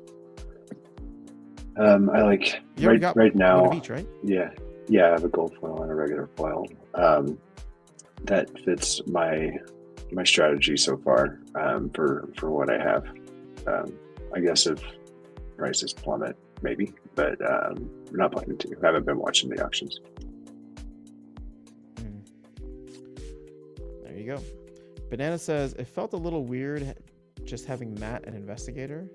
I like You already got right now. one of each, right? Yeah, I have a gold foil and a regular foil. That fits my strategy so far. For what I have. I guess if prices plummet, maybe, but we're not planning to. I haven't been watching the auctions. There you go. Banana says, it felt a little weird just having Matt an investigator.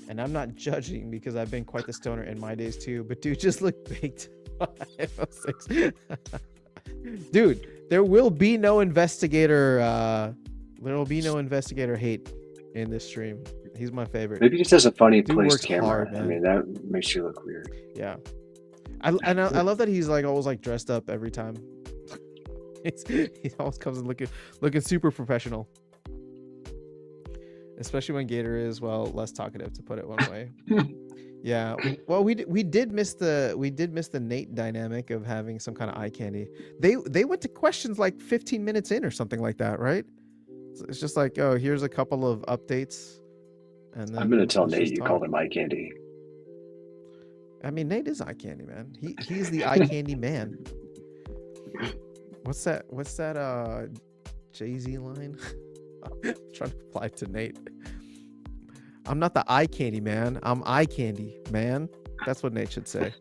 And I'm not judging because I've been quite the stoner in my days too, but dude, just look baked. 506. Dude, there will be no investigator. There will be no investigator hate in this stream. He's my favorite. Maybe he just has a funny Dude placed works camera. hard, I man. mean, that makes you look weird. Yeah. I love that he's like always like dressed up every time. He always comes in looking super professional. Especially when Gator is, well, less talkative, to put it one way. Yeah. Well, we did miss the Nate dynamic of having some kind of eye candy. They went to questions like 15 minutes in or something like that, right? It's just like, oh, here's a couple of updates. And then I'm gonna tell let's Nate just you talk. called him eye candy. I mean, Nate is eye candy, man. He's the eye candy man. What's that Jay-Z line? I'm trying to apply to Nate. I'm not the eye candy man. I'm eye candy man. That's what Nate should say.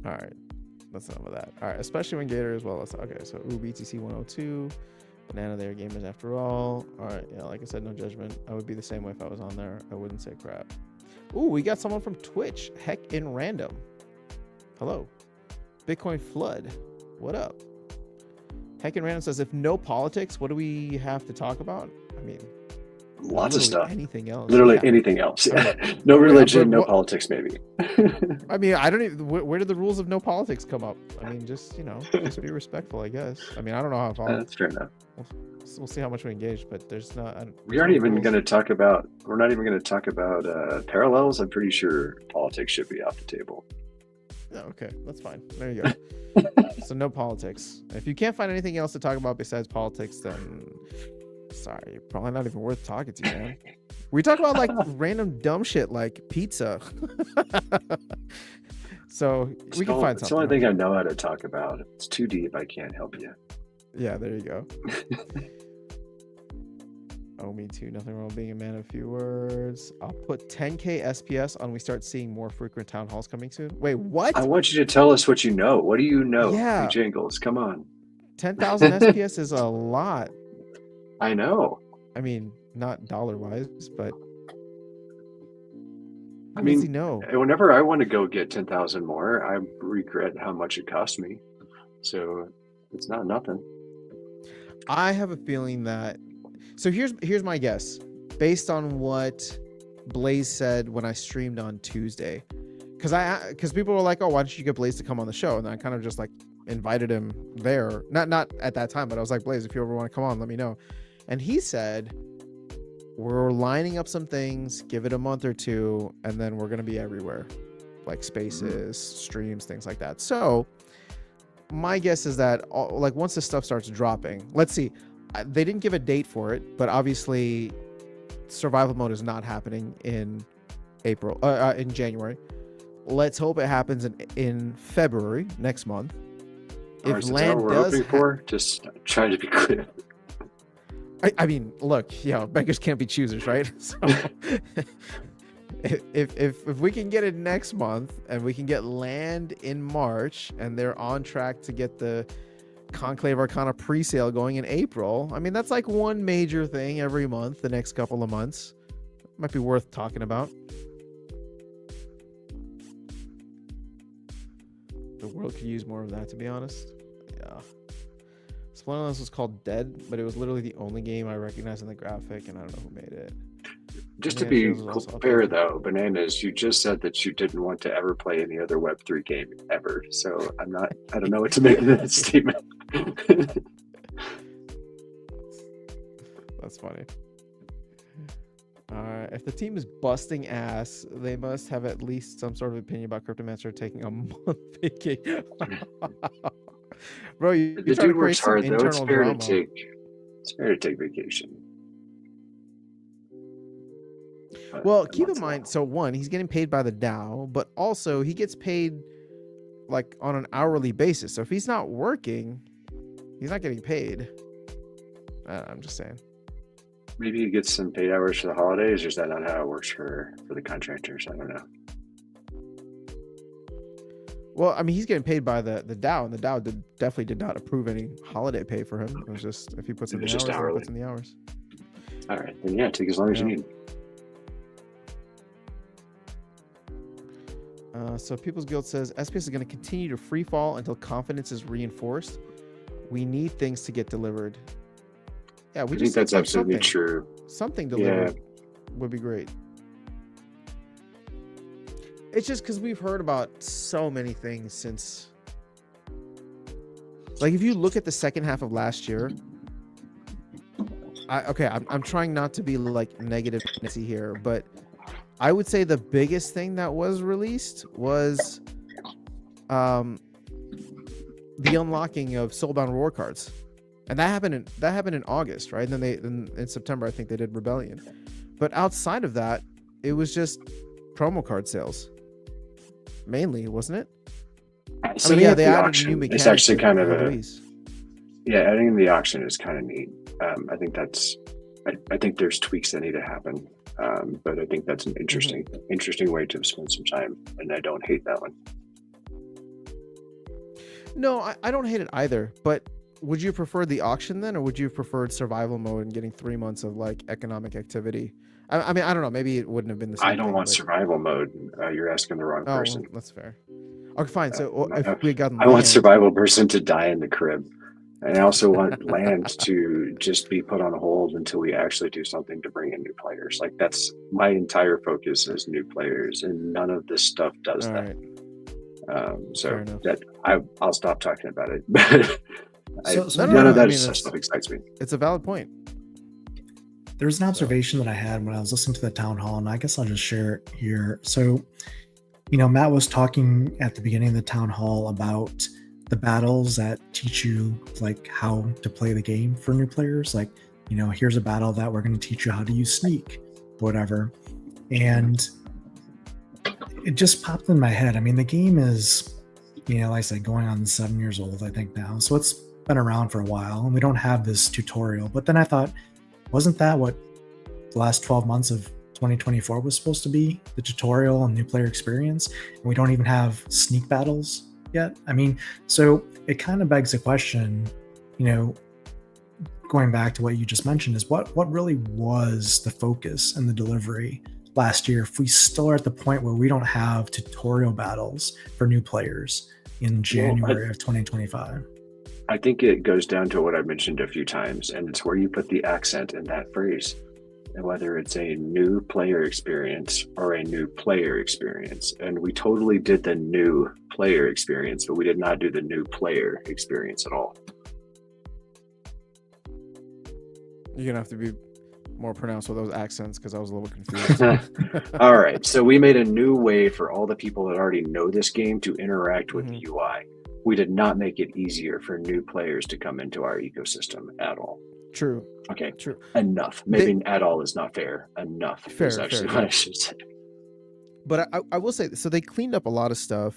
All right. That's enough of that. All right. Especially when Gator as well. Okay. So, BTC 102. Banana there. Gamers after all. All right. Yeah. Like I said, no judgment. I would be the same way if I was on there. I wouldn't say crap. Ooh, we got someone from Twitch. Heck in random. Hello. Bitcoin Flood. What up? Heckin' Random says, if no politics, what do we have to talk about? I mean, Lots of literally stuff. anything else. Literally Yeah. anything else. I No but religion, no what- politics, maybe. I mean, I don't even. Where did the rules of no politics come up? I mean, just just be respectful, I guess. I mean, I don't know how. That's fair enough. We'll see how much we engage, but there's not. We aren't even going to talk about. We're not even going to talk about parallels. I'm pretty sure politics should be off the table. No, okay, that's fine. There you go. So no politics. If you can't find anything else to talk about besides politics, then sorry, you're probably not even worth talking to, man. We talk about like random dumb shit like pizza. So we can find something. It's the only thing I know how to talk about. If it's too deep, I can't help you. Yeah, there you go. Oh, me too. Nothing wrong with being a man of few words. I'll put 10K SPS on. We start seeing more frequent town halls coming soon. Wait, what? I want you to tell us what you know. What do you know? Yeah. Jingles, come on. 10,000 SPS is a lot. I know. I mean, not dollar wise, but I how does he mean, know? whenever I want to go get 10,000 more, I regret how much it cost me. So it's not nothing. I have a feeling that. So here's my guess, based on what Blaze said when I streamed on Tuesday, because people were like, oh, why don't you get Blaze to come on the show? And I kind of just like invited him there, not at that time, but I was like, Blaze, if you ever want to come on, let me know. And he said, we're lining up some things, give it a month or two, and then we're gonna be everywhere, like spaces, streams, things like that. So my guess is that like once this stuff starts dropping, let's see. They didn't give a date for it, but obviously survival mode is not happening in in January. Let's hope it happens in February next month. Or is that what we're hoping for? Just trying to be clear. I mean, look, beggars can't be choosers, right? So if we can get it next month and we can get land in March and they're on track to get the Conclave Arcana pre-sale going in April, I mean, that's like one major thing every month the next couple of months. Might be worth talking about. The world could use more of that, to be honest. Yeah. Splinterlands was called Dead, but it was literally the only game I recognized in the graphic, and I don't know who made it. Just to be fair, though, Bananas, you just said that you didn't want to ever play any other Web3 game ever. So I don't know what to make of that statement. That's funny. If the team is busting ass, they must have at least some sort of opinion about Cryptomancer taking a month vacation. Bro, you're The trying to dude create works some hard, though. internal drama. It's fair to take vacation. But Well, keep in mind, so one, he's getting paid by the DAO, but also he gets paid like on an hourly basis. So if he's not working, he's not getting paid. I'm just saying. Maybe he gets some paid hours for the holidays, or is that not how it works for the contractors? I don't know. Well, I mean, he's getting paid by the DAO, and the DAO definitely did not approve any holiday pay for him. It was just if he puts in the hours, he puts in the hours. All right, then yeah, take as long as you need. So People's Guild says SPS is going to continue to free fall until confidence is reinforced. We need things to get delivered. Yeah, I think that's absolutely true. Something delivered would be great. It's just because we've heard about so many things since. Like, if you look at the second half of last year, I'm trying not to be like negative here, but I would say the biggest thing that was released was the unlocking of Soulbound Reward cards. And that happened in August, right? And then in September, I think they did Rebellion. But outside of that, it was just promo card sales. Mainly, wasn't it? So they the added auction. new mechanics. It's actually kind of release. adding the auction is kind of neat. I think I think there's tweaks that need to happen. But I think that's an interesting way to spend some time, and I don't hate that one. No, I don't hate it either. But would you prefer the auction then, or would you have preferred survival mode and getting 3 months of like economic activity? I mean, I don't know. Maybe it wouldn't have been the same. I don't want survival mode. You're asking the wrong person. Well, that's fair. Okay, fine. So if we got, I want survival person to die in the crib. And I also want land to just be put on hold until we actually do something to bring in new players. Like that's my entire focus is new players, and none of this stuff does All that. right. Fair So enough. that I'll stop talking about it. So None of I that mean, stuff excites me. It's a valid point. There's an observation that I had when I was listening to the town hall, and I guess I'll just share it here. So, Matt was talking at the beginning of the town hall about the battles that teach you like how to play the game for new players. Like, here's a battle that we're going to teach you how to use sneak, whatever. And it just popped in my head. I mean, the game is, like I said, going on 7 years old, I think now. So it's been around for a while, and we don't have this tutorial. But then I thought, wasn't that what the last 12 months of 2024 was supposed to be? The tutorial and new player experience? And we don't even have sneak battles yet. I mean, so it kind of begs the question, going back to what you just mentioned, is what really was the focus and the delivery last year if we still are at the point where we don't have tutorial battles for new players in January of 2025? I think it goes down to what I mentioned a few times, and it's where you put the accent in that phrase. And whether it's a new player experience or a new player experience. And we totally did the new player experience, but we did not do the new player experience at all. You're gonna have to be more pronounced with those accents because I was a little confused. All right. So we made a new way for all the people that already know this game to interact with the UI. We did not make it easier for new players to come into our ecosystem at all. True. Okay. True. Enough. Maybe at all is not fair. Enough Fair, is actually fair, what yeah. I should say. But I will say, so they cleaned up a lot of stuff.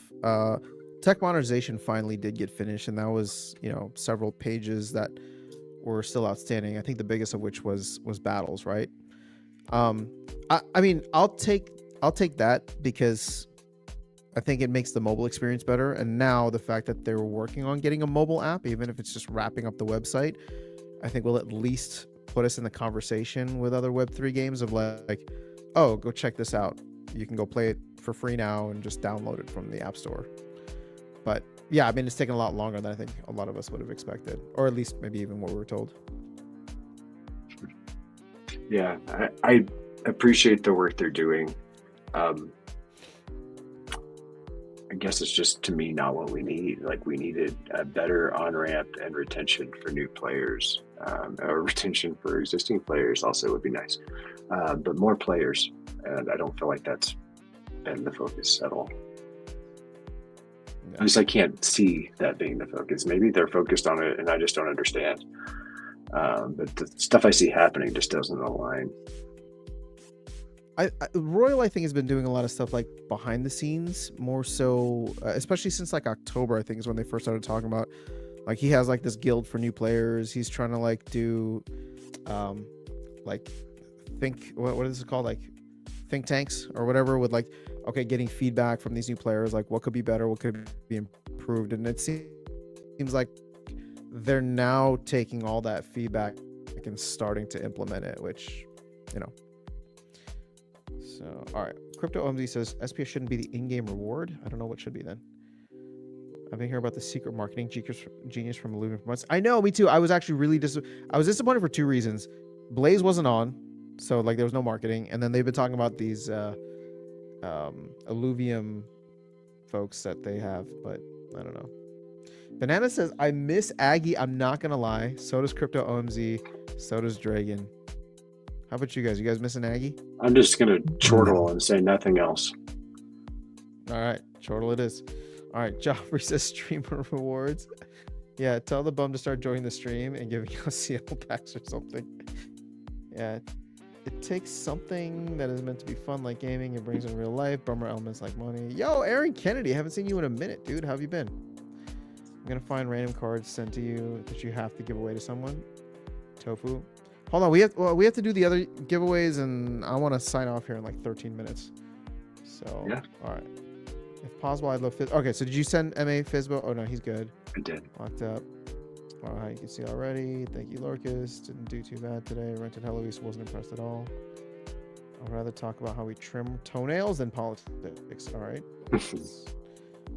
Tech modernization finally did get finished, and that was, several pages that were still outstanding. I think the biggest of which was battles, right? I mean, I'll take that because I think it makes the mobile experience better. And now the fact that they're working on getting a mobile app, even if it's just wrapping up the website, I think will at least put us in the conversation with other Web3 games of like, oh, go check this out. You can go play it for free now and just download it from the App Store. But yeah, I mean, it's taken a lot longer than I think a lot of us would have expected, or at least maybe even what we were told. Yeah, I appreciate the work they're doing. I guess it's just, to me, not what we need. Like, we needed a better on-ramp and retention for new players. Or retention for existing players also would be nice. But more players, and I don't feel like that's been the focus at all. Yeah. At least I can't see that being the focus. Maybe they're focused on it and I just don't understand. But the stuff I see happening just doesn't align. Royal, I think, has been doing a lot of stuff like behind the scenes, more so, especially since like October, I think is when they first started talking about, like, he has like this guild for new players. He's trying to like do, like, what is it called? Like think tanks or whatever, with like, okay, getting feedback from these new players, like what could be better, what could be improved. And it seems like they're now taking all that feedback and starting to implement it, which, So, all right. Crypto OMZ says SPS shouldn't be the in-game reward. I don't know what should be then. I've been hearing about the secret marketing genius from Illuvium for months. I know, me too. I was actually really I was disappointed for two reasons. Blaze wasn't on, so like there was no marketing, and then they've been talking about these Illuvium folks that they have, but I don't know. Banana says, I miss Aggie. I'm not gonna lie. So does Crypto OMZ. So does Dragon. How about you guys? You guys missing Aggie? I'm just going to chortle and say nothing else. All right. Chortle it is. All right. Joffrey says streamer rewards. Yeah. Tell the bum to start joining the stream and giving us CL packs or something. Yeah. It takes something that is meant to be fun like gaming and brings in real life. Bummer elements like money. Yo, Aaron Kennedy. I haven't seen you in a minute, dude. How have you been? I'm going to find random cards sent to you that you have to give away to someone. Tofu. Hold on, we have to do the other giveaways, and I want to sign off here in like 13 minutes. So, yeah. All right. If possible, I'd love Fizz. Okay, so did you send MA Fizbo? Oh, no, he's good. I did. Locked up. All right, you can see already. Thank you, Lorcus. Didn't do too bad today. Rented Heloise, wasn't impressed at all. I'd rather talk about how we trim toenails than politics. All right.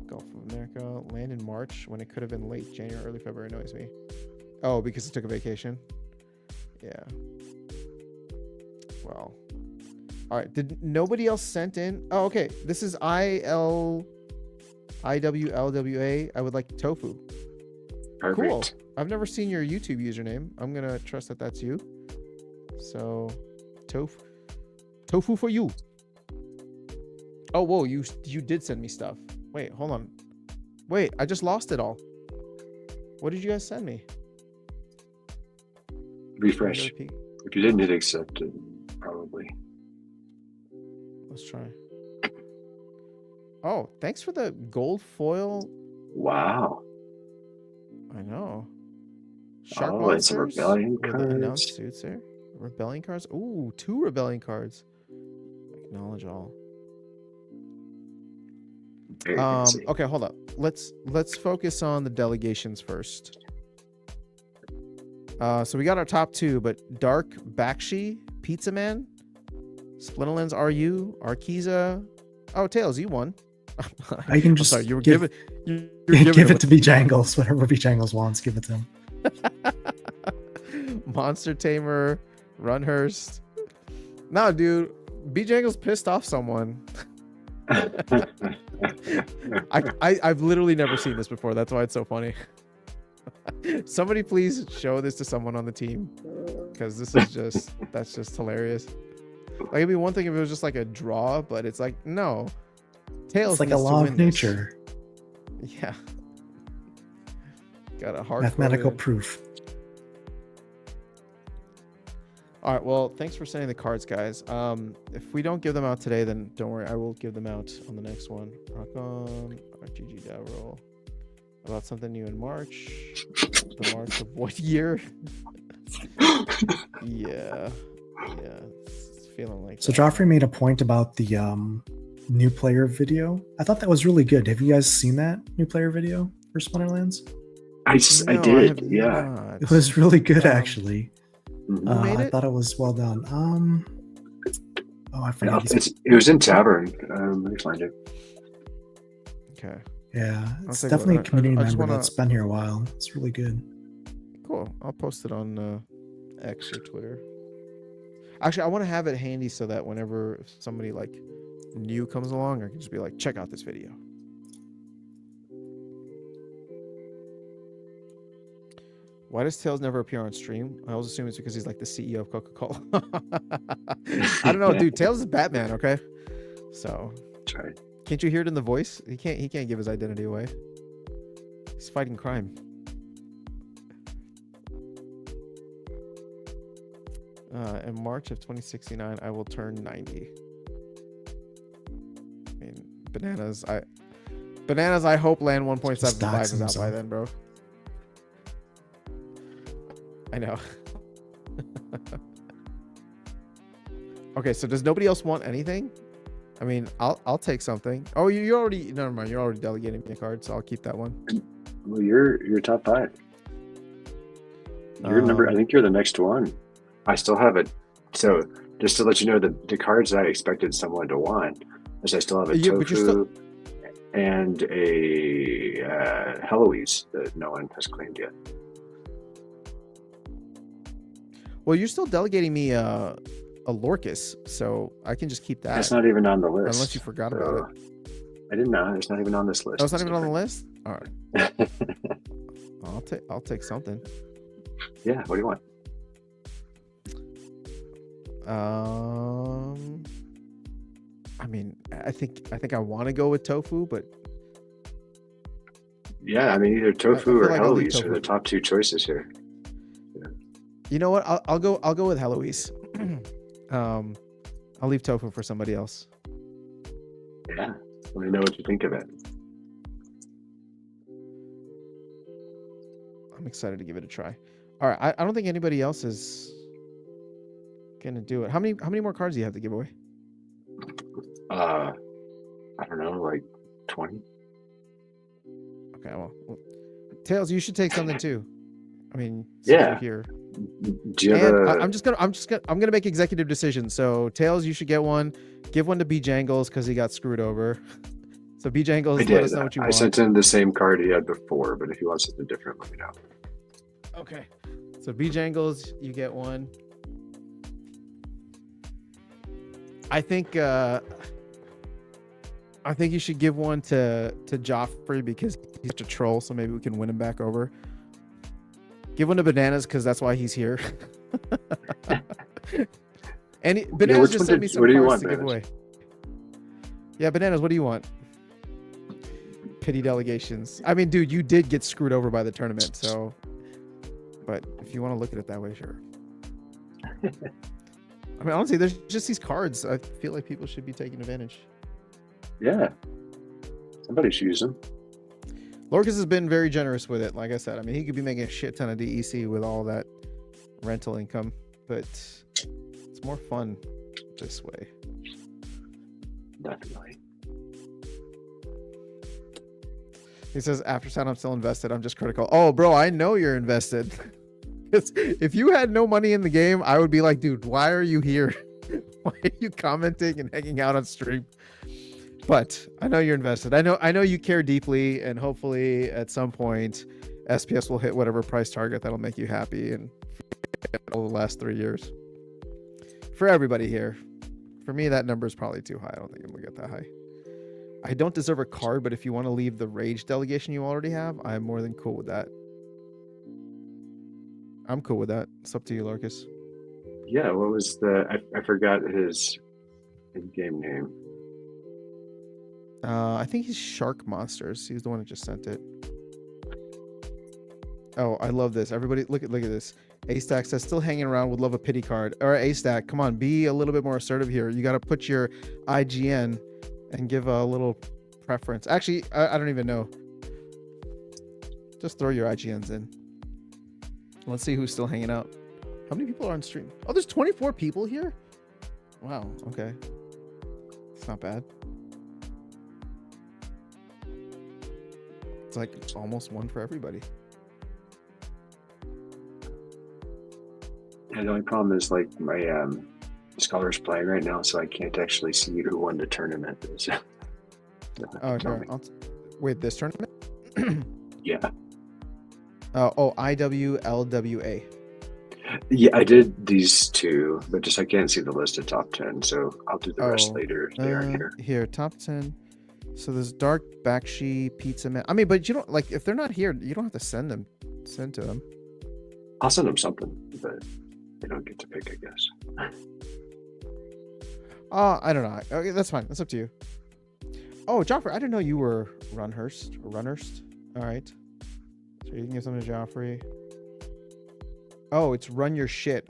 Gulf of America. Land in March when it could have been late January, early February annoys me. Oh, because it took a vacation. Yeah. Well. All right. Did nobody else sent in? Oh, okay. This is IWLWA. I would like tofu. Perfect. Cool. I've never seen your YouTube username. I'm gonna trust that that's you. So, tofu for you. Oh, whoa! You did send me stuff. Wait, hold on. Wait, I just lost it all. What did you guys send me? Refresh. If you didn't hit accept, it probably. Let's try. Oh, thanks for the gold foil. Wow. I know. Shark Oh, and some monsters rebellion with the announced cards. suits there. Rebellion cards. Ooh, 2 rebellion cards. Acknowledge all. Very fancy. Okay, hold up. Let's focus on the delegations first. So we got our top 2, but Dark Bakshi, Pizza Man, Splinterlands RU, Arkiza. Oh, Tails, you won. I can I'm just sorry, you were give, giving give it to B-Jangles, whatever B-Jangles wants, give it to him. Monster Tamer, Runhurst. No, dude, B-Jangles pissed off someone. I've literally never seen this before. That's why it's so funny. Somebody please show this to someone on the team, because that's just hilarious. Like, it'd be one thing if it was just like a draw, but it's like, no. Tails It's like a needs to law win of this. nature. Yeah. Got a hard Mathematical proof. All right, well, thanks for sending the cards, guys. If we don't give them out today, then don't worry, I will give them out on the next one. Rock on, RGG Davril. About something new in March. The March of what year? Yeah, it's feeling like So that. Joffrey made a point about the new player video. I thought that was really good. Have you guys seen that new player video for Splinterlands? I No, did, have yeah. not. It was really good, actually. Mhm. Who made I it? thought it was well done. Oh, I Yeah, forget. it was in Tavern. Let me find it. Okay, Yeah, I'll it's take a look. definitely a community I just member wanna- that's been here a while. It's really good. cool. I'll post it on X or Twitter. Actually, I want to have it handy so that whenever if somebody like new comes along, I can just be like, check out this video. Why does Tails never appear on stream? I always assume it's because he's like the CEO of Coca-Cola. I don't know, dude. Tails is Batman, okay? So Try. can't you hear it in the voice? He can't give his identity away. He's fighting crime. In March of 2069, I will turn 90. I mean, bananas. I hope Land 1.75 dox is out by himself. then, bro. I know. Okay, so does nobody else want anything? I mean, I'll take something. Oh, you already, never mind. You're already delegating me a card, so I'll keep that one. Well, you're top 5. You're number. I think you're the next one. I still have it. So just to let you know, the cards that I expected someone to want is I still have a Yeah, but you're tofu and a Heloise that no one has claimed yet. Well, you're still delegating me a Lorcus, so I can just keep that. That's not even on the list. Unless you forgot about it. I didn't know. It's not even on this list. Oh, it's not even on the list? All right. I'll take something. Yeah. What do you want? I mean, I think I want to go with tofu, but Yeah, I mean either tofu feel or like I'll leave Heloise are the tofu. top 2 choices here. you know what? I'll go with Heloise. I'll leave tofu for somebody else. Yeah. Let me know what you think of it. I'm excited to give it a try. All right, I don't think anybody else is gonna do it. How many more cards do you have to give away? I don't know, like 20. Okay, well, Tails, you should take something too. I mean, since Yeah. you're here. Do you have And a? I'm gonna make executive decisions. So Tails, you should get one. Give one to B-Jangles because he got screwed over. So B-Jangles, I let did. us know what you I want. sent him the same card he had before, but if he wants something different, let me know. Okay. So B Jangles, you get one. I think you should give one to Joffrey because he's a troll, so maybe we can win him back over. Give one to Bananas because that's why he's here. And Bananas just sent me some cards to give away. Yeah, Bananas, what do you want? Pity delegations. I mean, dude, you did get screwed over by the tournament, so. But if you want to look at it that way, sure. I mean, honestly, there's just these cards. I feel like people should be taking advantage. Yeah. Somebody should use them. Lorcas has been very generous with it. Like I said, I mean, he could be making a shit ton of DEC with all that rental income, but it's more fun this way. Definitely. He says, after sound, I'm still invested. I'm just critical. Oh, bro, I know you're invested. If you had no money in the game, I would be like, dude, why are you here? Why are you commenting and hanging out on stream? But I know you're invested. I know you care deeply, and hopefully at some point SPS will hit whatever price target that'll make you happy, and all the last 3 years. For everybody here. For me, that number is probably too high. I don't think I'm gonna get that high. I don't deserve a card, but if you want to leave the rage delegation you already have, I'm more than cool with that. I'm cool with that. It's up to you, Larkus. Yeah, what was I forgot his in-game name. I think he's Shark Monsters. He's the one that just sent it. Oh, I love this. Everybody, look at this. A-Stack says, still hanging around, would love a pity card. All right, A-Stack, come on, be a little bit more assertive here. You got to put your IGN and give a little preference. Actually, I don't even know. Just throw your IGNs in. Let's see who's still hanging out. How many people are on stream? Oh, there's 24 people here? Wow, okay. It's not bad. It's like almost one for everybody. Yeah, the only problem is like my scholar's playing right now, so I can't actually see who won the tournament. Oh, sure. Wait, this tournament? Yeah. IWLWA. Yeah, I did these two, but just I can't see the list of top 10, so I'll do the rest later if they aren't here. Here, top 10. So there's Dark, Bakshi, Pizza Man. I mean, but you don't, like, if they're not here, you don't have to send to them. I'll send them something, but they don't get to pick, I guess. I don't know. Okay, that's fine. That's up to you. Oh, Joffrey, I didn't know you were Runhurst. All right. So you can give something to Joffrey. Oh, it's Run Your Shit.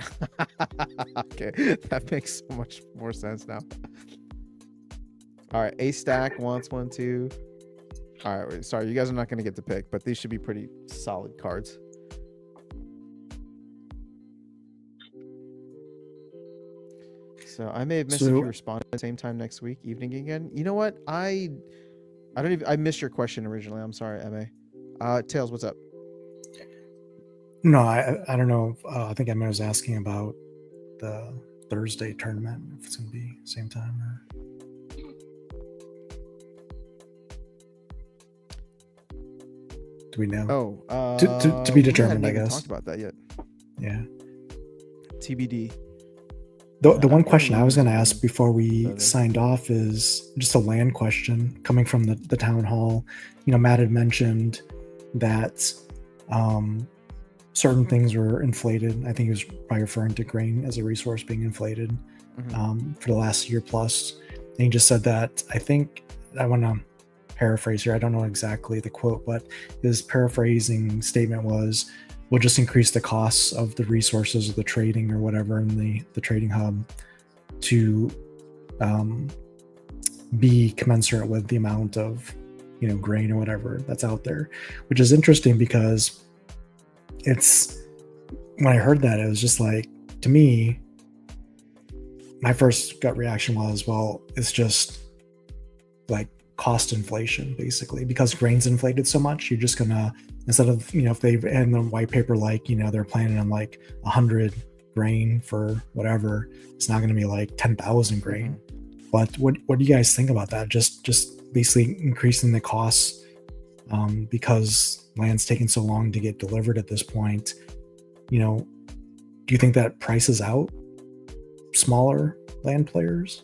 Okay, that makes so much more sense now. All right, A-Stack wants one too. All right, wait, sorry, you guys are not going to get to pick, but these should be pretty solid cards. So I may have missed if you respond at the same time next week, evening again. You know what? I missed your question originally. I'm sorry, MA. Tails, what's up? No, I don't know. I think Emma was asking about the Thursday tournament, if it's going to be same time or. Do we know? Oh, to be determined, I guess. Talked about that yet? Yeah. TBD. The one question I was going to ask before we signed off is just a land question coming from the town hall. You know, Matt had mentioned that certain things were inflated. I think he was probably referring to grain as a resource being inflated for the last year plus. And he just said that, I think, I want to paraphrase here. I don't know exactly the quote, but his paraphrasing statement was, we'll just increase the costs of the resources of the trading or whatever in the trading hub to be commensurate with the amount of, you know, grain or whatever that's out there, which is interesting because it's, when I heard that, it was just like, to me, my first gut reaction was, well, it's just like cost inflation, basically, because grain's inflated so much. You're just gonna, instead of, you know, if they've in the white paper, like, you know, they're planning on like 100 grain for whatever, it's not going to be like 10,000 grain. But what do you guys think about that? Just basically increasing the costs because land's taking so long to get delivered at this point. you know, do you think that prices out smaller land players?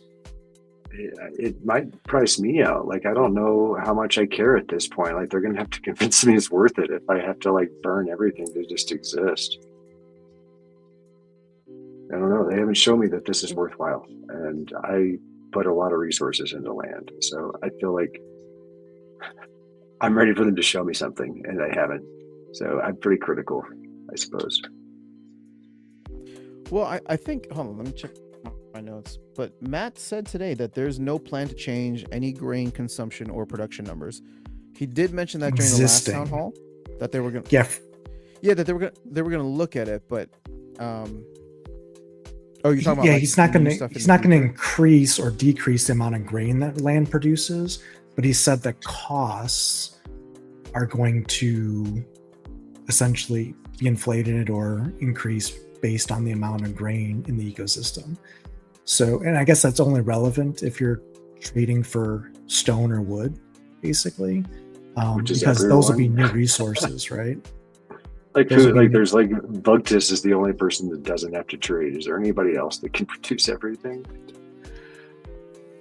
It might price me out. Like, I don't know how much I care at this point. Like, they're gonna have to convince me it's worth it if I have to like burn everything to just exist. I don't know. They haven't shown me that this is worthwhile, and I put a lot of resources into land, so I feel like I'm ready for them to show me something, and they haven't. So I'm pretty critical, I suppose. Well, I think, hold on, let me check my notes. But Matt said today that there's no plan to change any grain consumption or production numbers. He did mention that during the last town hall that they were going to, that they were going to look at it, but oh, you're talking about he's not going to increase or decrease the amount of grain that land produces, but he said that costs are going to essentially be inflated or increase based on the amount of grain in the ecosystem. So, and I guess that's only relevant if you're trading for stone or wood, basically, because those will be new resources, right? Like food, like there's like Bugtis is the only person that doesn't have to trade. Is there anybody else that can produce everything?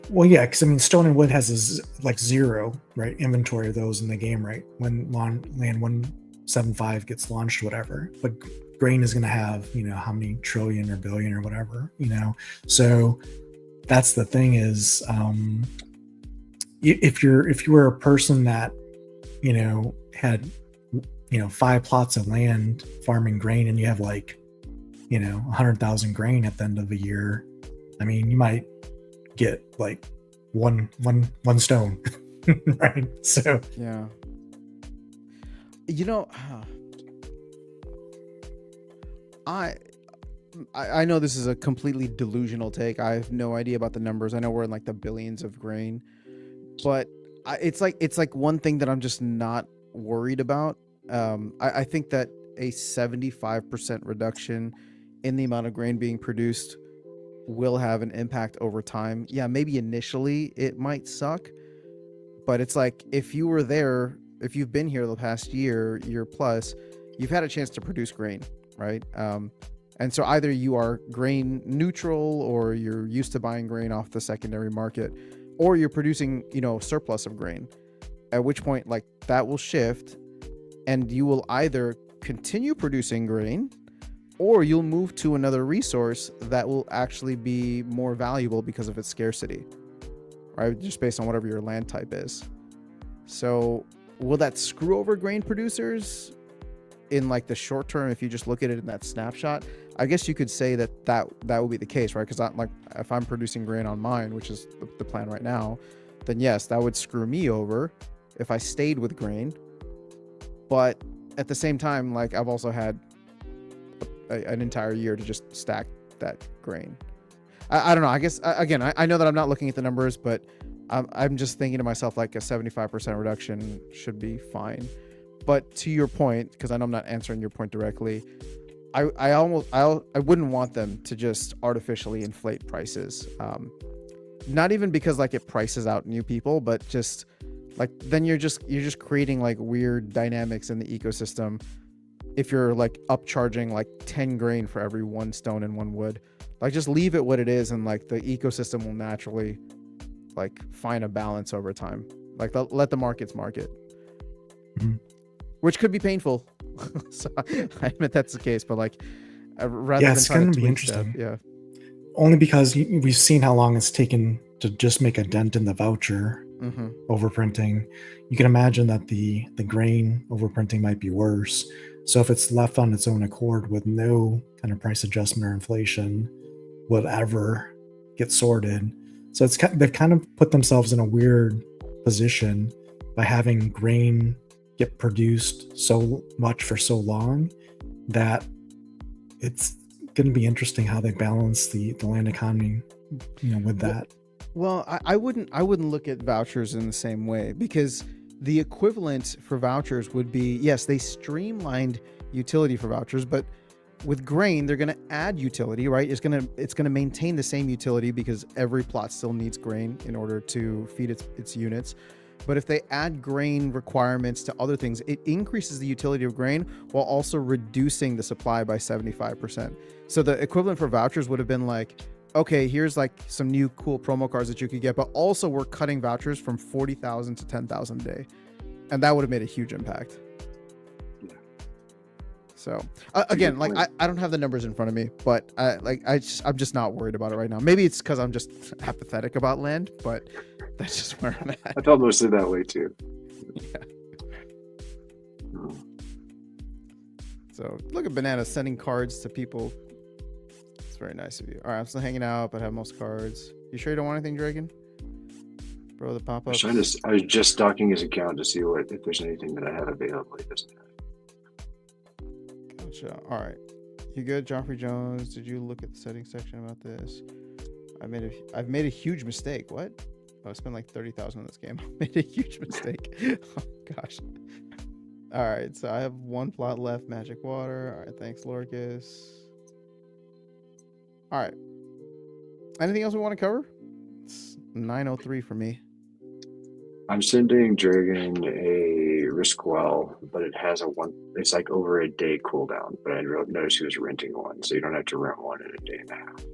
Well, yeah, because I mean, stone and wood has like zero, right, inventory of those in the game, right? When land 175 gets launched, whatever. But grain is going to have, you know, how many trillion or billion or whatever, you know. So that's the thing is, if you were a person that, you know, had, you know, 5 plots of land farming grain, and you have like, you know, 100,000 grain at the end of a year, I mean, you might get like one stone, right? So yeah, you know, I know this is a completely delusional take. I have no idea about the numbers. I know we're in like the billions of grain, but it's like one thing that I'm just not worried about. I think that a 75% reduction in the amount of grain being produced will have an impact over time. Yeah, maybe initially it might suck, but it's like if you were there, if you've been here the past year plus, you've had a chance to produce grain, right? And so either you are grain neutral, or you're used to buying grain off the secondary market, or you're producing, you know, surplus of grain, at which point like that will shift, and you will either continue producing grain, or you'll move to another resource that will actually be more valuable because of its scarcity, right? Just based on whatever your land type is. So will that screw over grain producers in like the short term? If you just look at it in that snapshot, I guess you could say that will be the case, right? Because like if I'm producing grain on mine, which is the plan right now, then yes, that would screw me over if I stayed with grain. But at the same time, like I've also had an entire year to just stack that grain. I don't know. I guess again, I know that I'm not looking at the numbers, but I'm just thinking to myself like a 75% reduction should be fine. But to your point, because I know I'm not answering your point directly, I wouldn't want them to just artificially inflate prices. Not even because like it prices out new people, but just like then you're just creating like weird dynamics in the ecosystem. If you're like upcharging like 10 grain for every 1 stone and 1 wood, like just leave it what it is, and like the ecosystem will naturally like find a balance over time. Like let the markets market, which could be painful. So I admit that's the case, but like rather than it's going to be interesting. Only because we've seen how long it's taken to just make a dent in the voucher overprinting. You can imagine that the grain overprinting might be worse. So if it's left on its own accord with no kind of price adjustment or inflation, will ever get sorted. So they've kind of put themselves in a weird position by having grain get produced so much for so long that it's going to be interesting how they balance the land economy, you know, with that. Well, I wouldn't look at vouchers in the same way, because the equivalent for vouchers would be, yes, they streamlined utility for vouchers, but with grain, they're going to add utility, right? It's going to maintain the same utility because every plot still needs grain in order to feed its units. But if they add grain requirements to other things, it increases the utility of grain while also reducing the supply by 75%. So the equivalent for vouchers would have been like, okay, here's like some new cool promo cards that you could get, but also we're cutting vouchers from 40,000 to 10,000 a day. And that would have made a huge impact. Yeah. So again, like I don't have the numbers in front of me, but I'm just not worried about it right now. Maybe it's because I'm just apathetic about land, but that's just where I'm at. I felt mostly that way too. Yeah. So look at Banana sending cards to people. It's very nice of you. All right, I'm still hanging out, but I have most cards. You sure you don't want anything, Dragon? Bro, the pop up. I was just stalking his account to see if there's anything that I have available. He doesn't have. Gotcha. All right. You good, Joffrey Jones? Did you look at the settings section about this? I've made a huge mistake. What? Oh, I spent like 30,000 on this game. I made a huge mistake. Oh gosh. All right, so I have one plot left. Magic water. All right, thanks, Lorcus. All right. Anything else we want to cover? It's 9:03 for me. I'm sending Dragon a risk well, but it has it's like over a day cooldown, but I noticed he was renting one, so you don't have to rent one in a day and a half.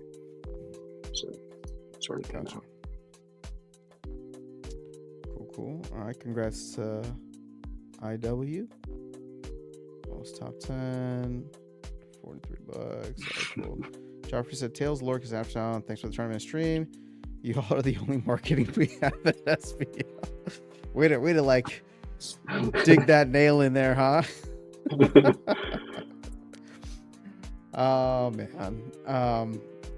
So sort of Gotcha. Cool. All right, congrats to IW. Most top 10, $43. All right, cool. Joffrey said, Tails, Lorcus, Afternoon. Thanks for the tournament stream. You all are the only marketing we have at SBL. Way to like dig that nail in there, huh? Oh man.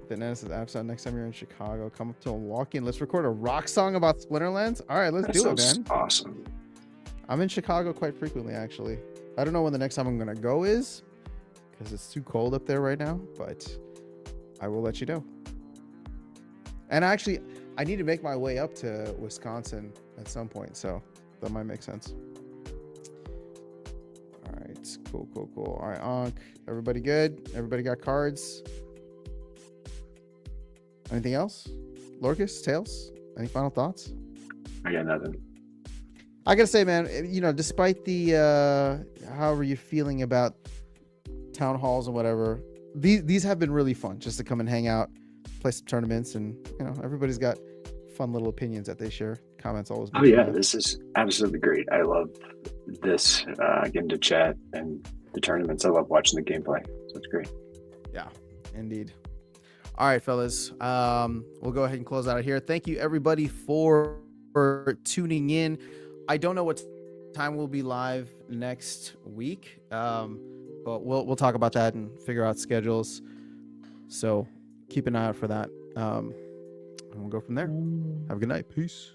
Banana says, Afternoon, next time you're in Chicago, come up to Milwaukee and let's record a rock song about Splinterlands. All right, let's do it, man. Awesome. I'm in Chicago quite frequently, actually. I don't know when the next time I'm gonna go is, because it's too cold up there right now, but I will let you know. And actually, I need to make my way up to Wisconsin at some point, so that might make sense. All right, cool. All right, Ankh, everybody good? Everybody got cards? Anything else? Lorcus, Tails, any final thoughts? I got nothing. I gotta say, man, despite the however you're feeling about town halls and whatever, these have been really fun just to come and hang out, play some tournaments, and everybody's got fun little opinions that they share. Comments always. Oh yeah, this is absolutely great. I love this getting to chat and the tournaments. I love watching the gameplay, so it's great. Yeah, indeed. All right, fellas, we'll go ahead and close out here. Thank you everybody for tuning in. I don't know what time we'll be live next week, but we'll talk about that and figure out schedules. So keep an eye out for that. And we'll go from there. Have a good night. Peace.